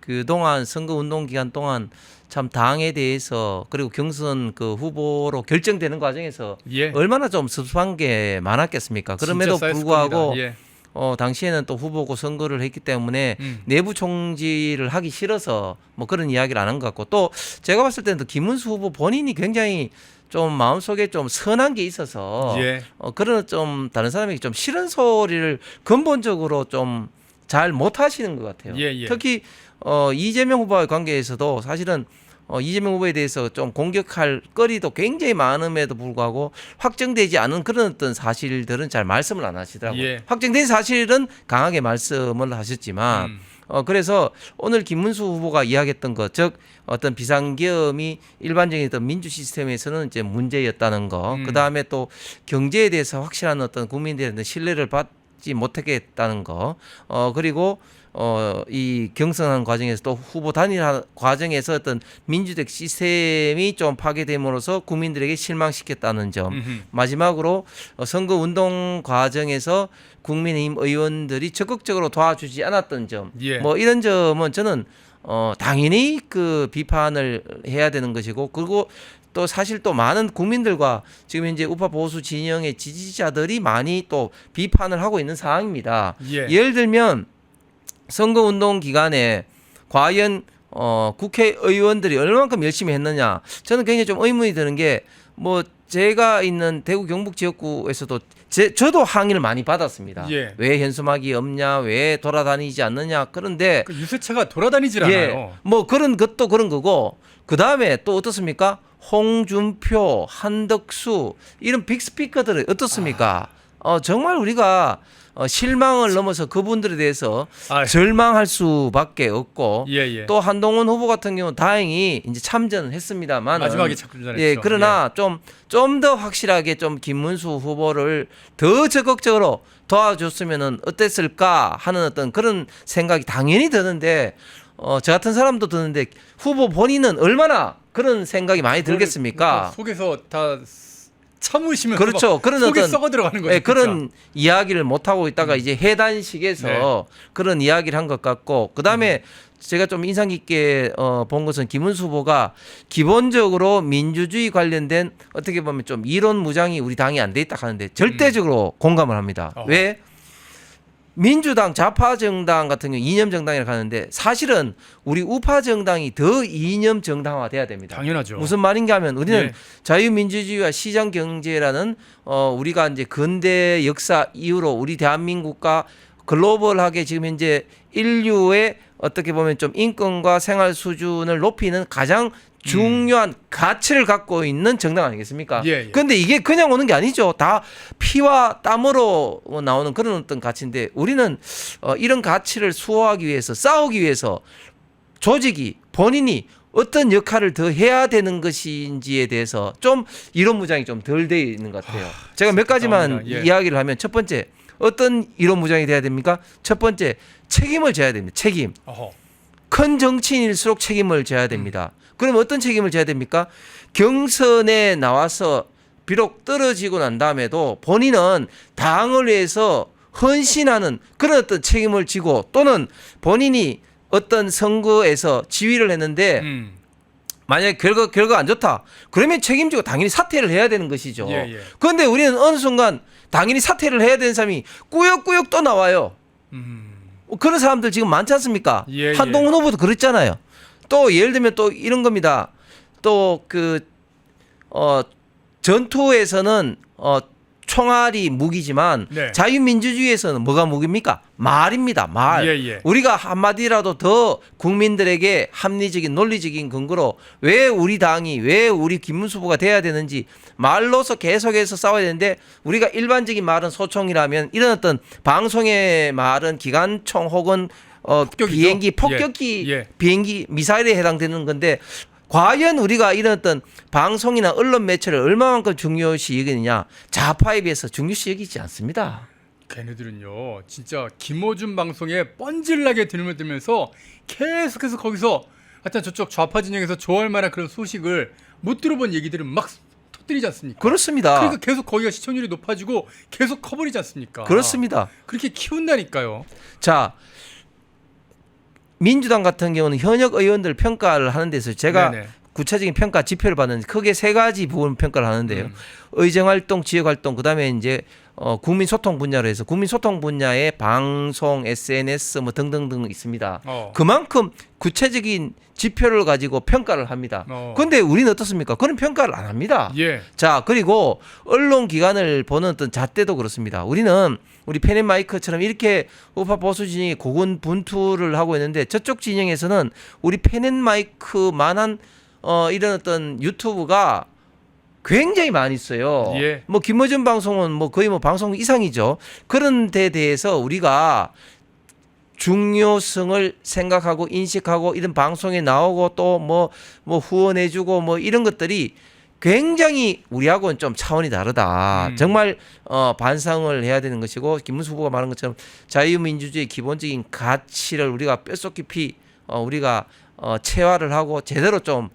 그동안 선거운동 기간 동안 참 당에 대해서 그리고 경선 그 후보로 결정되는 과정에서 예. 얼마나 좀 섭섭한 게 많았겠습니까? 그럼에도 진짜 쌓였을 불구하고 겁니다. 예. 당시에는 또 후보고 선거를 했기 때문에 내부 총질을 하기 싫어서 뭐 그런 이야기를 안 한 것 같고, 또 제가 봤을 때는 또 김문수 후보 본인이 굉장히 좀 마음속에 좀 선한 게 있어서 예. 그런 좀 다른 사람에게 좀 싫은 소리를 근본적으로 좀 잘 못하시는 것 같아요. 예, 예. 특히 이재명 후보와의 관계에서도 사실은 이재명 후보에 대해서 좀 공격할 거리도 굉장히 많음에도 불구하고 확정되지 않은 그런 어떤 사실들은 잘 말씀을 안 하시더라고요. 예. 확정된 사실은 강하게 말씀을 하셨지만 그래서 오늘 김문수 후보가 이야기했던 것, 즉 어떤 비상계엄이 일반적인 어떤 민주 시스템에서는 이제 문제였다는 거, 그 다음에 또 경제에 대해서 확실한 어떤 국민들의 신뢰를 받지 못하겠다는 거, 그리고 이 경선하는 과정에서 또 후보 단일화 과정에서 어떤 민주적 시스템이 좀 파괴됨으로써 국민들에게 실망시켰다는 점, 마지막으로 선거 운동 과정에서 국민의힘 의원들이 적극적으로 도와주지 않았던 점, 예. 뭐 이런 점은 저는 당연히 그 비판을 해야 되는 것이고, 그리고 또 사실 또 많은 국민들과 지금 현재 우파 보수 진영의 지지자들이 많이 또 비판을 하고 있는 상황입니다. 예. 예를 들면 선거운동 기간에 과연 국회의원들이 얼마만큼 열심히 했느냐, 저는 굉장히 좀 의문이 드는 게, 뭐 제가 있는 대구 경북 지역구에서도 저도 항의를 많이 받았습니다. 예. 왜 현수막이 없냐, 왜 돌아다니지 않느냐. 그런데 그 유세차가 돌아다니질 않아요. 뭐 그런 것도 그런 거고, 그 다음에 또 어떻습니까? 홍준표, 한덕수 이런 빅스피커들은 어떻습니까? 정말 우리가 실망을 넘어서 그분들에 대해서 절망할 수밖에 없고, 예, 예. 또 한동훈 후보 같은 경우는 다행히 이제 참전을 했습니다만, 마지막에 참전했죠. 예, 그러나 좀 더 확실하게 좀 김문수 후보를 더 적극적으로 도와줬으면은 어땠을까 하는 어떤 그런 생각이 당연히 드는데, 저 같은 사람도 드는데 후보 본인은 얼마나 그런 생각이 많이 들겠습니까? 속에서 다 참으시면서 그렇죠. 그런 속에 어떤 썩어 들어가는 거죠. 예, 그런 이야기를 못 하고 있다가 이제 해단식에서 네. 그런 이야기를 한 것 같고, 그 다음에 제가 좀 인상 깊게 본 것은 김문수 후보가 기본적으로 민주주의 관련된 어떻게 보면 좀 이론 무장이 우리 당이 안 돼 있다 하는데 절대적으로 공감을 합니다. 왜? 민주당 좌파 정당 같은 경우 이념 정당이라고 하는데, 사실은 우리 우파 정당이 더 이념 정당화돼야 됩니다. 당연하죠. 무슨 말인가 하면 우리는 예. 자유민주주의와 시장 경제라는 우리가 이제 근대 역사 이후로 우리 대한민국과 글로벌하게 지금 현재 인류의 어떻게 보면 좀 인권과 생활 수준을 높이는 가장 중요한 가치를 갖고 있는 정당 아니겠습니까? 예, 예. 그런데 이게 그냥 오는 게 아니죠. 다 피와 땀으로 나오는 그런 어떤 가치인데, 우리는 이런 가치를 수호하기 위해서, 싸우기 위해서 조직이, 본인이 어떤 역할을 더 해야 되는 것인지에 대해서 좀 이론 무장이 좀 덜 돼 있는 것 같아요. 제가 몇 가지만 예. 이야기를 하면, 첫 번째 어떤 이론 무장이 돼야 됩니까? 첫 번째 책임을 져야 됩니다. 책임. 어허. 큰 정치인일수록 책임을 져야 됩니다. 그럼 어떤 책임을 져야 됩니까? 경선에 나와서 비록 떨어지고 난 다음에도 본인은 당을 위해서 헌신하는 그런 어떤 책임을 지고, 또는 본인이 어떤 선거에서 지휘를 했는데 만약에 결과 안 좋다, 그러면 책임지고 당연히 사퇴를 해야 되는 것이죠. 예, 예. 그런데 우리는 어느 순간 당연히 사퇴를 해야 되는 사람이 꾸역꾸역 또 나와요. 그런 사람들 지금 많지 않습니까? 예, 한동훈 후보도 그랬잖아요. 또 예를 들면 또 이런 겁니다. 또 전투에서는 총알이 무기지만 네. 자유민주주의에서는 뭐가 무기입니까? 말입니다. 말. 예, 예. 우리가 한마디라도 더 국민들에게 합리적인 논리적인 근거로 왜 우리 당이, 왜 우리 김문수 후보가 돼야 되는지 말로서 계속해서 싸워야 되는데, 우리가 일반적인 말은 소총이라면 이런 어떤 방송의 말은 기관총 혹은 폭격이죠? 비행기, 폭격기, 예. 비행기, 미사일에 해당되는 건데, 과연 우리가 이런 어떤 방송이나 언론 매체를 얼마만큼 중요시 여기느냐? 좌파에 비해서 중요시 여기지 않습니다. 걔네들은요, 진짜 김어준 방송에 뻔질나게 들면서 계속해서 거기서 하여튼 저쪽 좌파 진영에서 좋아할 만한 그런 소식을 못 들어본 얘기들을 막 터뜨리지 않습니까? 그렇습니다. 그러니까 계속 거기가 시청률이 높아지고 계속 커버리지 않습니까? 그렇습니다. 그렇게 키운다니까요. 자, 민주당 같은 경우는 현역 의원들 평가를 하는 데서 제가 네네. 구체적인 평가 지표를 받는 크게 세 가지 부분 평가를 하는데요. 의정활동, 지역활동, 그다음에 이제 국민소통 분야로 해서 국민소통 분야의 방송, SNS 뭐 등등등 있습니다. 그만큼 구체적인 지표를 가지고 평가를 합니다. 그런데 우리는 어떻습니까? 그런 평가를 안 합니다. 예. 자, 그리고 언론기관을 보는 어떤 잣대도 그렇습니다. 우리는 우리 펜앤마이크처럼 이렇게 우파 보수 진영이 고군분투를 하고 있는데 저쪽 진영에서는 우리 펜앤마이크만한 이런 어떤 유튜브가 굉장히 많이 있어요. 예. 뭐 김어준 방송은 뭐 거의 뭐 방송 이상이죠. 그런 데 대해서 우리가 중요성을 생각하고 인식하고 이런 방송에 나오고 또 뭐 후원해주고 뭐 이런 것들이 굉장히 우리하고는 좀 차원이 다르다. 정말 반성을 해야 되는 것이고 김문수 후보가 말한 것처럼 자유민주주의 기본적인 가치를 우리가 뼛속 깊이 우리가 체화를 하고 제대로 좀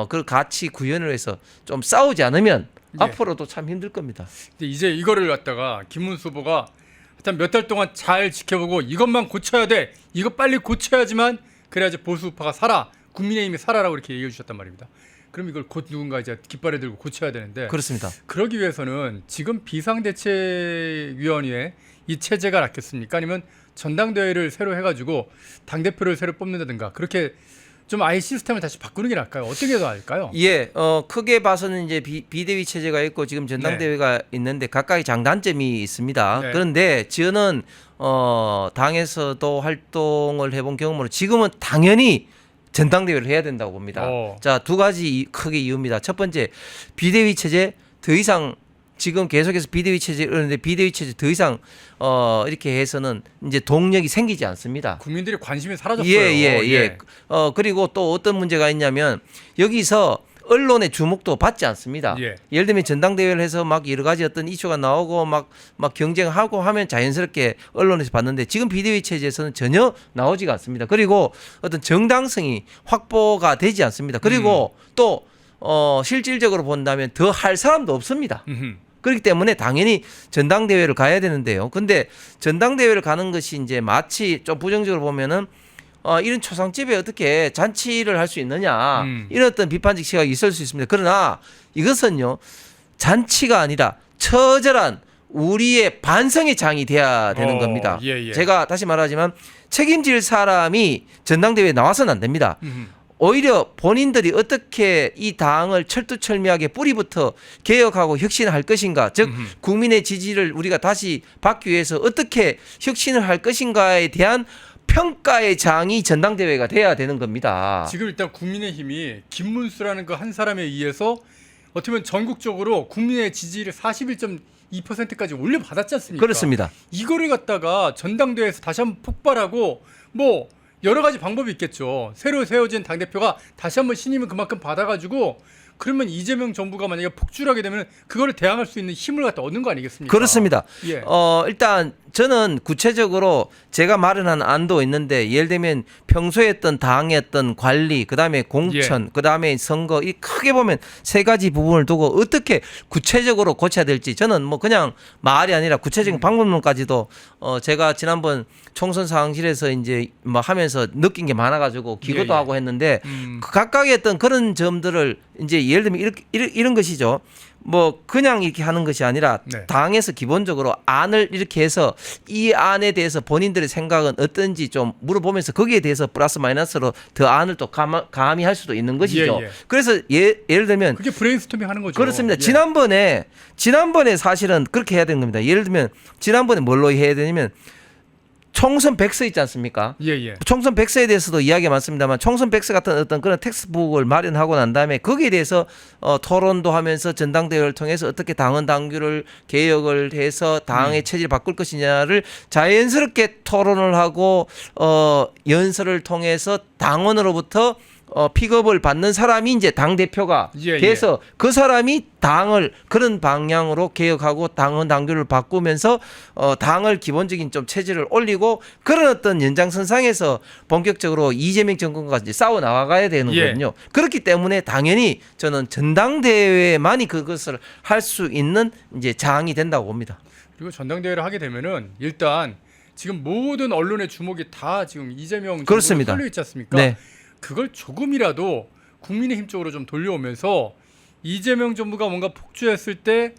그 가치 구현을 해서 좀 싸우지 않으면 앞으로도 참 힘들 겁니다. 근데 이제 이거를 갖다가 김문수 후보가 일단 몇 달 동안 잘 지켜보고 이것만 고쳐야 돼. 이거 빨리 고쳐야지만 그래야지 보수 우파가 살아. 국민의힘이 살아라고 이렇게 얘기해 주셨단 말입니다. 그럼 이걸 곧 누군가 이제 깃발을 들고 고쳐야 되는데 그렇습니다. 그러기 위해서는 지금 비상대책위원회 이 체제가 낫겠습니까? 아니면 전당대회를 새로 해가지고 당대표를 새로 뽑는다든가 그렇게 좀 아예 시스템을 다시 바꾸는 게 나을까요? 어떻게 더 나을까요? 예, 크게 봐서는 이제 비대위 체제가 있고 지금 전당대회가 있는데 각각의 장단점이 있습니다. 네. 그런데 저는 당에서도 활동을 해본 경험으로 지금은 당연히 전당대회를 해야 된다고 봅니다. 자, 두 가지 크게 이유입니다. 첫 번째, 비대위 체제 더 이상 지금 계속해서 비대위 체제를 하는데 비대위 체제 더 이상 이렇게 해서는 이제 동력이 생기지 않습니다. 국민들의 관심이 사라졌어요. 예. 그리고 또 어떤 문제가 있냐면 여기서 언론의 주목도 받지 않습니다. 예. 예를 들면 전당대회를 해서 막 여러 가지 어떤 이슈가 나오고 막 경쟁하고 하면 자연스럽게 언론에서 봤는데 지금 비대위 체제에서는 전혀 나오지가 않습니다. 그리고 어떤 정당성이 확보가 되지 않습니다. 그리고 또 실질적으로 본다면 더 할 사람도 없습니다. 그렇기 때문에 당연히 전당대회를 가야 되는데요. 근데 전당대회를 가는 것이 이제 마치 좀 부정적으로 보면은 이런 초상집에 어떻게 잔치를 할 수 있느냐 이런 어떤 비판적 시각이 있을 수 있습니다. 그러나 이것은요 잔치가 아니라 처절한 우리의 반성의 장이 돼야 되는 겁니다. 예. 제가 다시 말하지만 책임질 사람이 전당대회에 나와서는 안 됩니다. 오히려 본인들이 어떻게 이 당을 철두철미하게 뿌리부터 개혁하고 혁신할 것인가, 즉 국민의 지지를 우리가 다시 받기 위해서 어떻게 혁신을 할 것인가에 대한 평가의 장이 전당대회가 돼야 되는 겁니다. 지금 일단 국민의힘이 김문수라는 그 한 사람에 의해서 어떻게 보면 전국적으로 국민의 지지를 41.2%까지 올려받았지 않습니까? 그렇습니다. 이거를 갖다가 전당대회에서 다시 한번 폭발하고 뭐 여러 가지 방법이 있겠죠. 새로 세워진 당대표가 다시 한번 신임을 그만큼 받아가지고 그러면 이재명 정부가 만약에 폭주하게 되면 그거를 대항할 수 있는 힘을 갖다 얻는 거 아니겠습니까? 그렇습니다. 예. 일단 저는 구체적으로 제가 마련한 안도 있는데 예를 들면 평소에 했던 당의 어떤 관리, 그다음에 공천, 그다음에 선거 이 크게 보면 세 가지 부분을 두고 어떻게 구체적으로 고쳐야 될지 저는 뭐 그냥 말이 아니라 구체적인 방법론까지도 제가 지난번 총선 상황실에서 이제 뭐 하면서 느낀 게 많아가지고 기고도 하고 했는데 그 각각의 어떤 그런 점들을 이제 예를 들면 이런 것이죠. 뭐 그냥 이렇게 하는 것이 아니라 당에서 기본적으로 안을 이렇게 해서 이 안에 대해서 본인들의 생각은 어떤지 좀 물어보면서 거기에 대해서 플러스 마이너스로 더 안을 또 가미할 수도 있는 것이죠. 그래서 예를 들면 그게 브레인스토밍 하는 거죠. 그렇습니다. 지난번에 사실은 그렇게 해야 되는 겁니다. 예를 들면 지난번에 뭘로 해야 되냐면 총선 백서 있지 않습니까? 총선 백서에 대해서도 이야기가 많습니다만 총선 백서 같은 어떤 그런 텍스트북을 마련하고 난 다음에 거기에 대해서 토론도 하면서 전당대회를 통해서 어떻게 당헌 당규를 개혁을 해서 당의 체질을 바꿀 것이냐를 자연스럽게 토론을 하고 연설을 통해서 당원으로부터 픽업을 받는 사람이 이제 당대표가 돼서 그 사람이 당을 그런 방향으로 개혁하고 당헌 당규를 바꾸면서 당을 기본적인 좀 체질을 올리고 그런 어떤 연장선상에서 본격적으로 이재명 정권과 이제 싸워 나가야 되는 거거든요. 그렇기 때문에 당연히 저는 전당대회만이 그것을 할 수 있는 이제 장이 된다고 봅니다. 그리고 전당대회를 하게 되면은 일단 지금 모든 언론의 주목이 다 지금 이재명 정부에 쏠려 있지 않습니까? 그걸 조금이라도 국민의힘 쪽으로 좀 돌려오면서 이재명 정부가 뭔가 폭주했을 때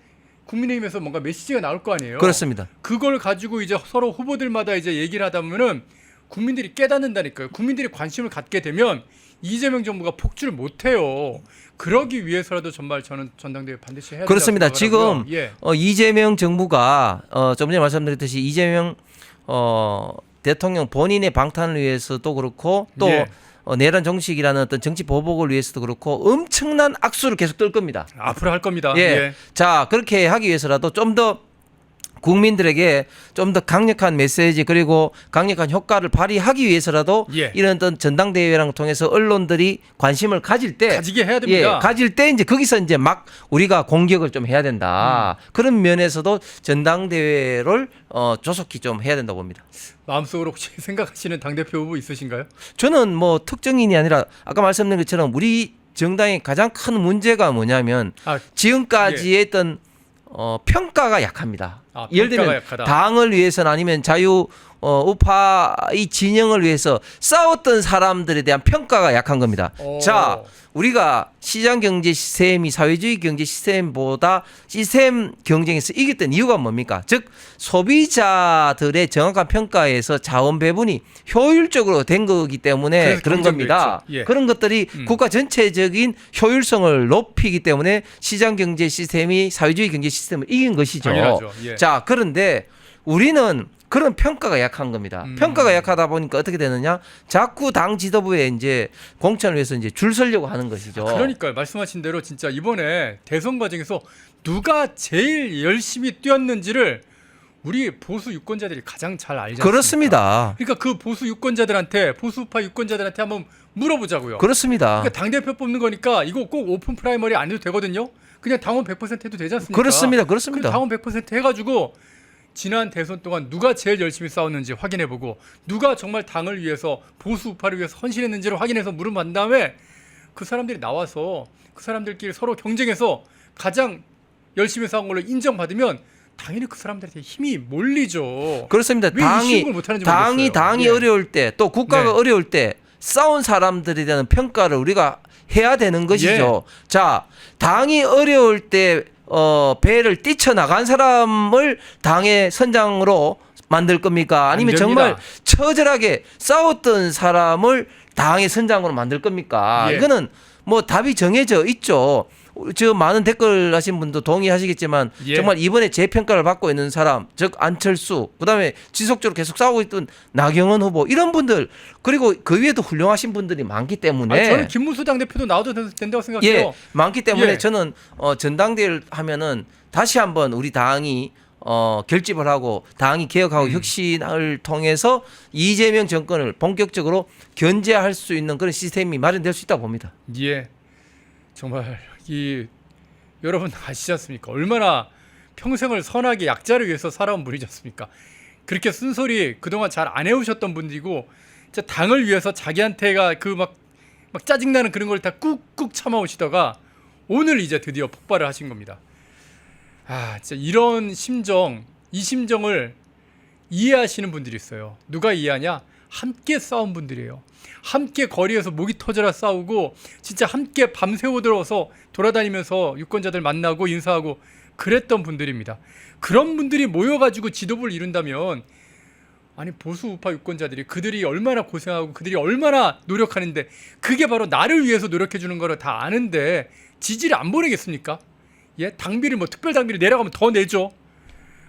국민의힘에서 뭔가 메시지가 나올 거 아니에요. 그렇습니다. 그걸 가지고 이제 서로 후보들마다 이제 얘기를 하다 보면은 국민들이 깨닫는다니까요. 국민들이 관심을 갖게 되면 이재명 정부가 폭주를 못 해요. 그러기 위해서라도 정말 저는 전당대회 반드시 해야 된다고 그렇습니다. 생각하고요. 지금 예. 이재명 정부가 좀 전에 말씀드렸듯이 이재명 대통령 본인의 방탄을 위해서도 그렇고 또 예. 내란 정식이라는 어떤 정치 보복을 위해서도 그렇고 엄청난 악수를 계속 떨 겁니다. 앞으로 할 겁니다. 예. 예. 자, 그렇게 하기 위해서라도 좀 더 국민들에게 좀 더 강력한 메시지 그리고 강력한 효과를 발휘하기 위해서라도 예. 이런 어떤 전당대회랑 통해서 언론들이 관심을 가질 때 가지게 해야 됩니다. 가질 때 이제 거기서 이제 막 우리가 공격을 좀 해야 된다. 그런 면에서도 전당대회를 조속히 좀 해야 된다고 봅니다. 마음속으로 혹시 생각하시는 당대표 후보 있으신가요? 저는 뭐 특정인이 아니라 아까 말씀드린 것처럼 우리 정당의 가장 큰 문제가 뭐냐면 지금까지의 어떤 평가가 약합니다. 예를 들면 약하다. 당을 위해서는 아니면 자유 우파의 진영을 위해서 싸웠던 사람들에 대한 평가가 약한 겁니다. 자, 우리가 시장 경제 시스템이 사회주의 경제 시스템보다 시스템 경쟁에서 이겼던 이유가 뭡니까? 즉 소비자들의 정확한 평가에서 자원 배분이 효율적으로 된 거기 때문에 그런 겁니다. 예. 그런 것들이 국가 전체적인 효율성을 높이기 때문에 시장 경제 시스템이 사회주의 경제 시스템을 이긴 것이죠. 당연하죠. 예. 자, 그런데 우리는 그런 평가가 약한 겁니다. 평가가 약하다 보니까 어떻게 되느냐? 자꾸 당 지도부에 이제 공천을 위해서 이제 줄 서려고 하는 것이죠. 그러니까요. 말씀하신 대로 진짜 이번에 대선 과정에서 누가 제일 열심히 뛰었는지를 우리 보수 유권자들이 가장 잘 알지 않습니까? 그렇습니다. 그러니까 그 보수 유권자들한테 보수파 유권자들한테 한번 물어보자고요. 그렇습니다. 그러니까 당대표 뽑는 거니까 이거 꼭 오픈 프라이머리 안 해도 되거든요. 그냥 당원 100% 해도 되지 않습니까? 그렇습니다. 그렇습니다. 당원 100% 해가지고 지난 대선 동안 누가 제일 열심히 싸웠는지 확인해보고 누가 정말 당을 위해서 보수 우파를 위해서 헌신했는지를 확인해서 물어본 다음에 그 사람들이 나와서 그 사람들끼리 서로 경쟁해서 가장 열심히 싸운 걸로 인정받으면 당연히 그 사람들한테 힘이 몰리죠. 그렇습니다. 왜 이 쉬운 걸 못하는지 모르겠어요. 당이 예. 어려울 때 또 국가가 네. 어려울 때 싸운 사람들에 대한 평가를 우리가 해야 되는 것이죠. 예. 자, 당이 어려울 때 배를 뛰쳐나간 사람을 당의 선장으로 만들 겁니까? 아니면 안 정말 됩니다. 처절하게 싸웠던 사람을 당의 선장으로 만들 겁니까? 예. 이거는 뭐 답이 정해져 있죠. 저 많은 댓글 하신 분도 동의하시겠지만 예. 정말 이번에 재평가를 받고 있는 사람, 즉 안철수, 그다음에 지속적으로 계속 싸우고 있던 나경원 후보 이런 분들 그리고 그 위에도 훌륭하신 분들이 많기 때문에 아니, 저는 김문수 당대표도 나와도 된다고 생각해요. 예, 많기 때문에 예. 저는 전당대회를 하면은 다시 한번 우리 당이 결집을 하고 당이 개혁하고 혁신을 통해서 이재명 정권을 본격적으로 견제할 수 있는 그런 시스템이 마련될 수 있다고 봅니다. 예, 정말 여러분 아시지 않습니까? 얼마나 평생을 선하게 약자를 위해서 살아온 분이지 않습니까? 그렇게 쓴소리 그동안 잘 안 해오셨던 분이고 진짜 당을 위해서 자기한테가 그 막 짜증나는 그런 걸 다 꾹꾹 참아오시다가 오늘 이제 드디어 폭발을 하신 겁니다. 아, 진짜 이런 심정, 이 심정을 이해하시는 분들이 있어요. 누가 이해하냐? 함께 싸운 분들이에요. 함께 거리에서 목이 터져라 싸우고 진짜 함께 밤새워 들어서 돌아다니면서 유권자들 만나고 인사하고 그랬던 분들입니다. 그런 분들이 모여가지고 지도부를 이룬다면 아니 보수 우파 유권자들이 그들이 얼마나 고생하고 그들이 얼마나 노력하는데 그게 바로 나를 위해서 노력해 주는 거를 다 아는데 지지를 안 보내겠습니까? 예, 당비를 뭐 특별 당비를 내려가면 더 내죠.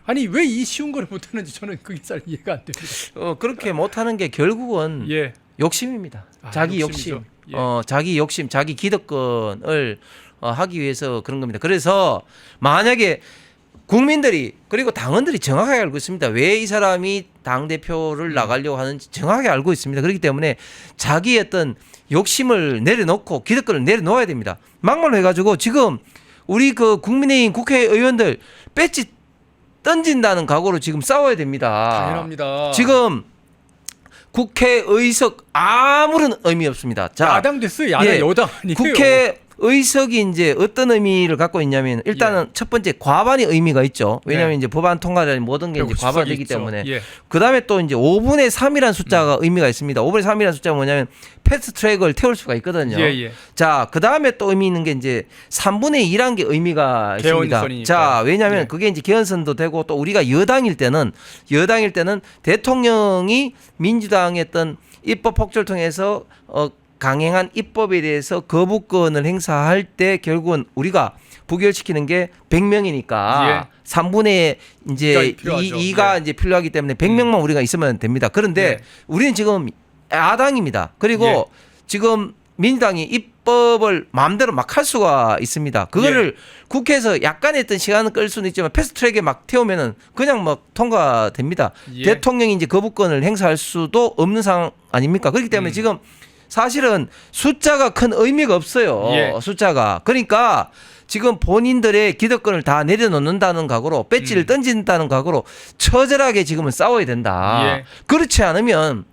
아니 왜 이 쉬운 거를 못하는지 저는 그게 잘 이해가 안 됩니다. 그렇게 못하는 게 결국은 예, 욕심입니다. 자기 욕심이죠. 욕심, 예. 자기 욕심, 자기 기득권을 하기 위해서 그런 겁니다. 그래서 만약에 국민들이 그리고 당원들이 정확하게 알고 있습니다. 왜 이 사람이 당 대표를 나가려고 하는지 정확하게 알고 있습니다. 그렇기 때문에 자기 어떤 욕심을 내려놓고 기득권을 내려놓아야 됩니다. 막말로 해가지고 지금 우리 그 국민의힘 국회의원들 배지 던진다는 각오로 지금 싸워야 됩니다. 당연합니다. 지금 국회의석 아무런 의미 없습니다. 자, 야당 됐어요. 야당 예, 여당 아니에요. 국회 의석이 이제 어떤 의미를 갖고 있냐면 일단은 첫 번째 과반의 의미가 있죠. 왜냐하면 이제 법안 통과라는 모든 게 이제 과반이기 때문에. 그다음에 또 이제 5분의 3이라는 숫자가 의미가 있습니다. 5분의 3이라는 숫자가 뭐냐면 패스트 트랙을 태울 수가 있거든요. 자, 그다음에 또 의미 있는 게 이제 3분의 2라는 게 의미가 있습니다. 자, 왜냐하면 그게 이제 개헌선도 되고 또 우리가 여당일 때는 대통령이 민주당의 어떤 입법 폭주를 통해서 강행한 입법에 대해서 거부권을 행사할 때 결국은 우리가 부결시키는 게 100명이니까 3분의 이제 2가 이제 필요하기 때문에 100명만 우리가 있으면 됩니다. 그런데 우리는 지금 야당입니다. 그리고 지금 민주당이 입법을 마음대로 막 할 수가 있습니다. 그거를 국회에서 약간의 어떤 시간은 끌 수는 있지만 패스트트랙에 막 태우면은 그냥 막 통과됩니다. 대통령이 이제 거부권을 행사할 수도 없는 상황 아닙니까? 그렇기 때문에 지금 사실은 숫자가 큰 의미가 없어요. 숫자가. 그러니까 지금 본인들의 기득권을 다 내려놓는다는 각오로 배지를 던진다는 각오로 처절하게 지금은 싸워야 된다. 그렇지 않으면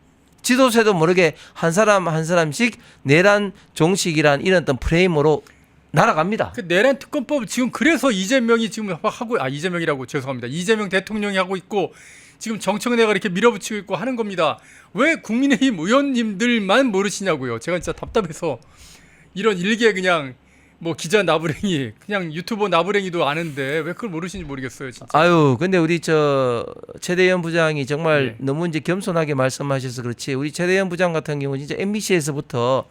지도세도 모르게 한 사람 한 사람씩 내란 종식이란 이런 어떤 프레임으로 날아갑니다. 그 내란 특검법 지금 그래서 이재명이 지금 하고 이재명이라고 죄송합니다. 이재명 대통령이 하고 있고 지금 정청래가 이렇게 밀어붙이고 있고 하는 겁니다. 왜 국민의힘 의원님들만 모르시냐고요. 제가 진짜 답답해서 이런 일개 그냥 뭐 기자 나부랭이 그냥 유튜버 나부랭이도 아는데 왜 그걸 모르시는지 모르겠어요. 진짜. 아유, 근데 우리 최대현 부장이 정말 너무 이제 겸손하게 말씀하셔서 그렇지. 우리 최대현 부장 같은 경우 진짜 MBC에서부터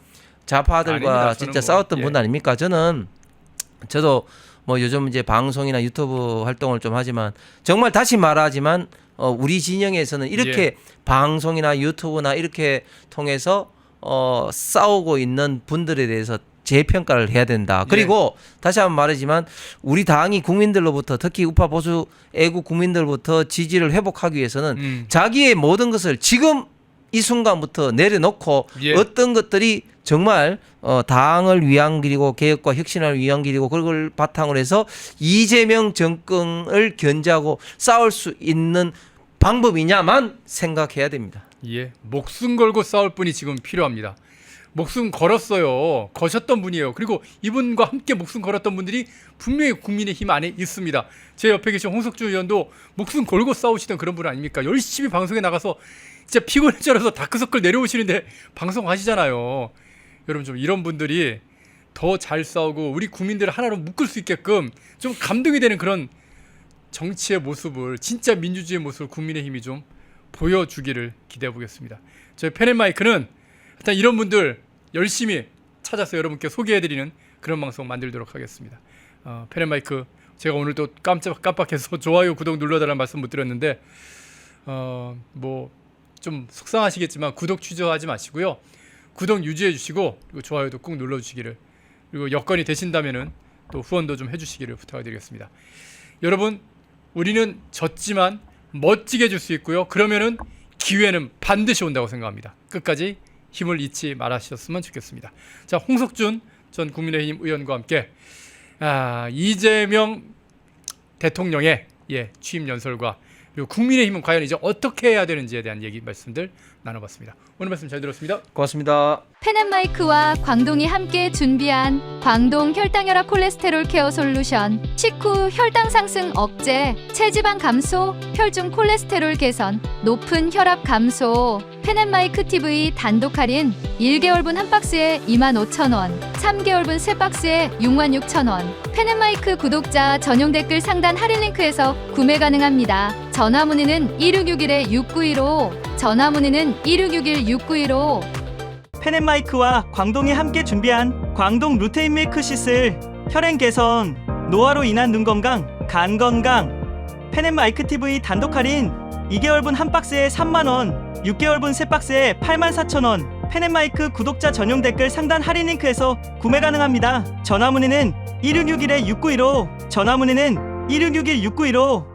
좌파들과 아닙니다. 진짜 싸웠던 분 아닙니까? 저도 뭐 요즘 이제 방송이나 유튜브 활동을 좀 하지만 정말 다시 말하지만 우리 진영에서는 이렇게 방송이나 유튜브나 이렇게 통해서 싸우고 있는 분들에 대해서 재평가를 해야 된다. 그리고 다시 한번 말하지만 우리 당이 국민들로부터 특히 우파 보수 애국 국민들로부터 지지를 회복하기 위해서는 자기의 모든 것을 지금 이 순간부터 내려놓고 어떤 것들이 정말 당을 위한 길이고 개혁과 혁신을 위한 길이고 그걸 바탕으로 해서 이재명 정권을 견제하고 싸울 수 있는 방법이냐만 생각해야 됩니다. 목숨 걸고 싸울 분이 지금 필요합니다. 목숨 걸었어요. 거셨던 분이에요. 그리고 이분과 함께 목숨 걸었던 분들이 분명히 국민의힘 안에 있습니다. 제 옆에 계신 홍석주 의원도 목숨 걸고 싸우시던 그런 분 아닙니까? 열심히 방송에 나가서 진짜 피곤해져서 다크서클 내려오시는데 방송하시잖아요. 여러분 좀 이런 분들이 더 잘 싸우고 우리 국민들을 하나로 묶을 수 있게끔 좀 감동이 되는 그런 정치의 모습을 진짜 민주주의의 모습을 국민의힘이 좀 보여주기를 기대해 보겠습니다. 저희 펜앤마이크는 일단 이런 분들 열심히 찾아서 여러분께 소개해드리는 그런 방송 만들도록 하겠습니다. 펜앤마이크 제가 오늘 또 깜빡해서 좋아요 구독 눌러달라는 말씀 못 드렸는데 뭐 좀 속상하시겠지만 구독 취소하지 마시고요. 구독 유지해 주시고 그리고 좋아요도 꾹 눌러주시기를 그리고 여건이 되신다면은 또 후원도 좀 해주시기를 부탁드리겠습니다. 여러분 우리는 졌지만 멋지게 해줄 수 있고요. 그러면은 기회는 반드시 온다고 생각합니다. 끝까지 힘을 잃지 말아주셨으면 좋겠습니다. 자, 홍석준 전 국민의힘 의원과 함께 이재명 대통령의 취임 연설과 그리고 국민의힘은 과연 이제 어떻게 해야 되는지에 대한 말씀들 나눠봤습니다. 오늘 말씀 잘 들었습니다. 고맙습니다. 펜앤마이크와 광동이 함께 준비한 광동 혈당혈압 콜레스테롤 케어 솔루션 식후 혈당 상승 억제, 체지방 감소, 혈중 콜레스테롤 개선, 높은 혈압 감소. 펜앤마이크 TV 단독 할인 1개월분 한 박스에 25,000원, 3개월분 세 박스에 66,000원. 펜앤마이크 구독자 전용 댓글 상단 할인 링크에서 구매 가능합니다. 전화 문의는 1661-6915, 전화 문의는 1661-6915. 펜앤마이크와 광동이 함께 준비한 광동 루테인 밀크시슬 혈행 개선, 노화로 인한 눈 건강, 간 건강. 펜앤마이크 TV 단독 할인 2개월분 한 박스에 3만원, 6개월분 세 박스에 84,000원. 펜앤마이크 구독자 전용 댓글 상단 할인 링크에서 구매 가능합니다. 전화 문의는 1661-6915, 전화 문의는 1661-6915.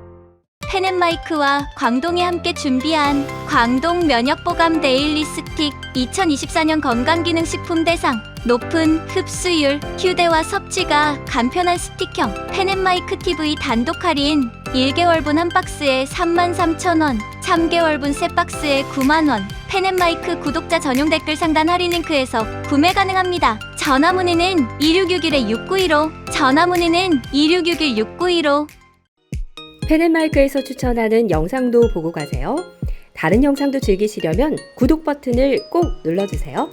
펜앤마이크와 광동이 함께 준비한 광동 면역보감 데일리 스틱 2024년 건강기능식품 대상 높은 흡수율, 휴대와 섭취가 간편한 스틱형 펜앤마이크 TV 단독 할인 1개월분 한 박스에 33,000원, 3개월분 세 박스에 9만원. 펜앤마이크 구독자 전용 댓글 상단 할인 링크에서 구매 가능합니다. 전화 문의는 2661-6915, 전화 문의는 2661-6915. 펜앤마이크에서 추천하는 영상도 보고 가세요. 다른 영상도 즐기시려면 구독 버튼을 꼭 눌러주세요.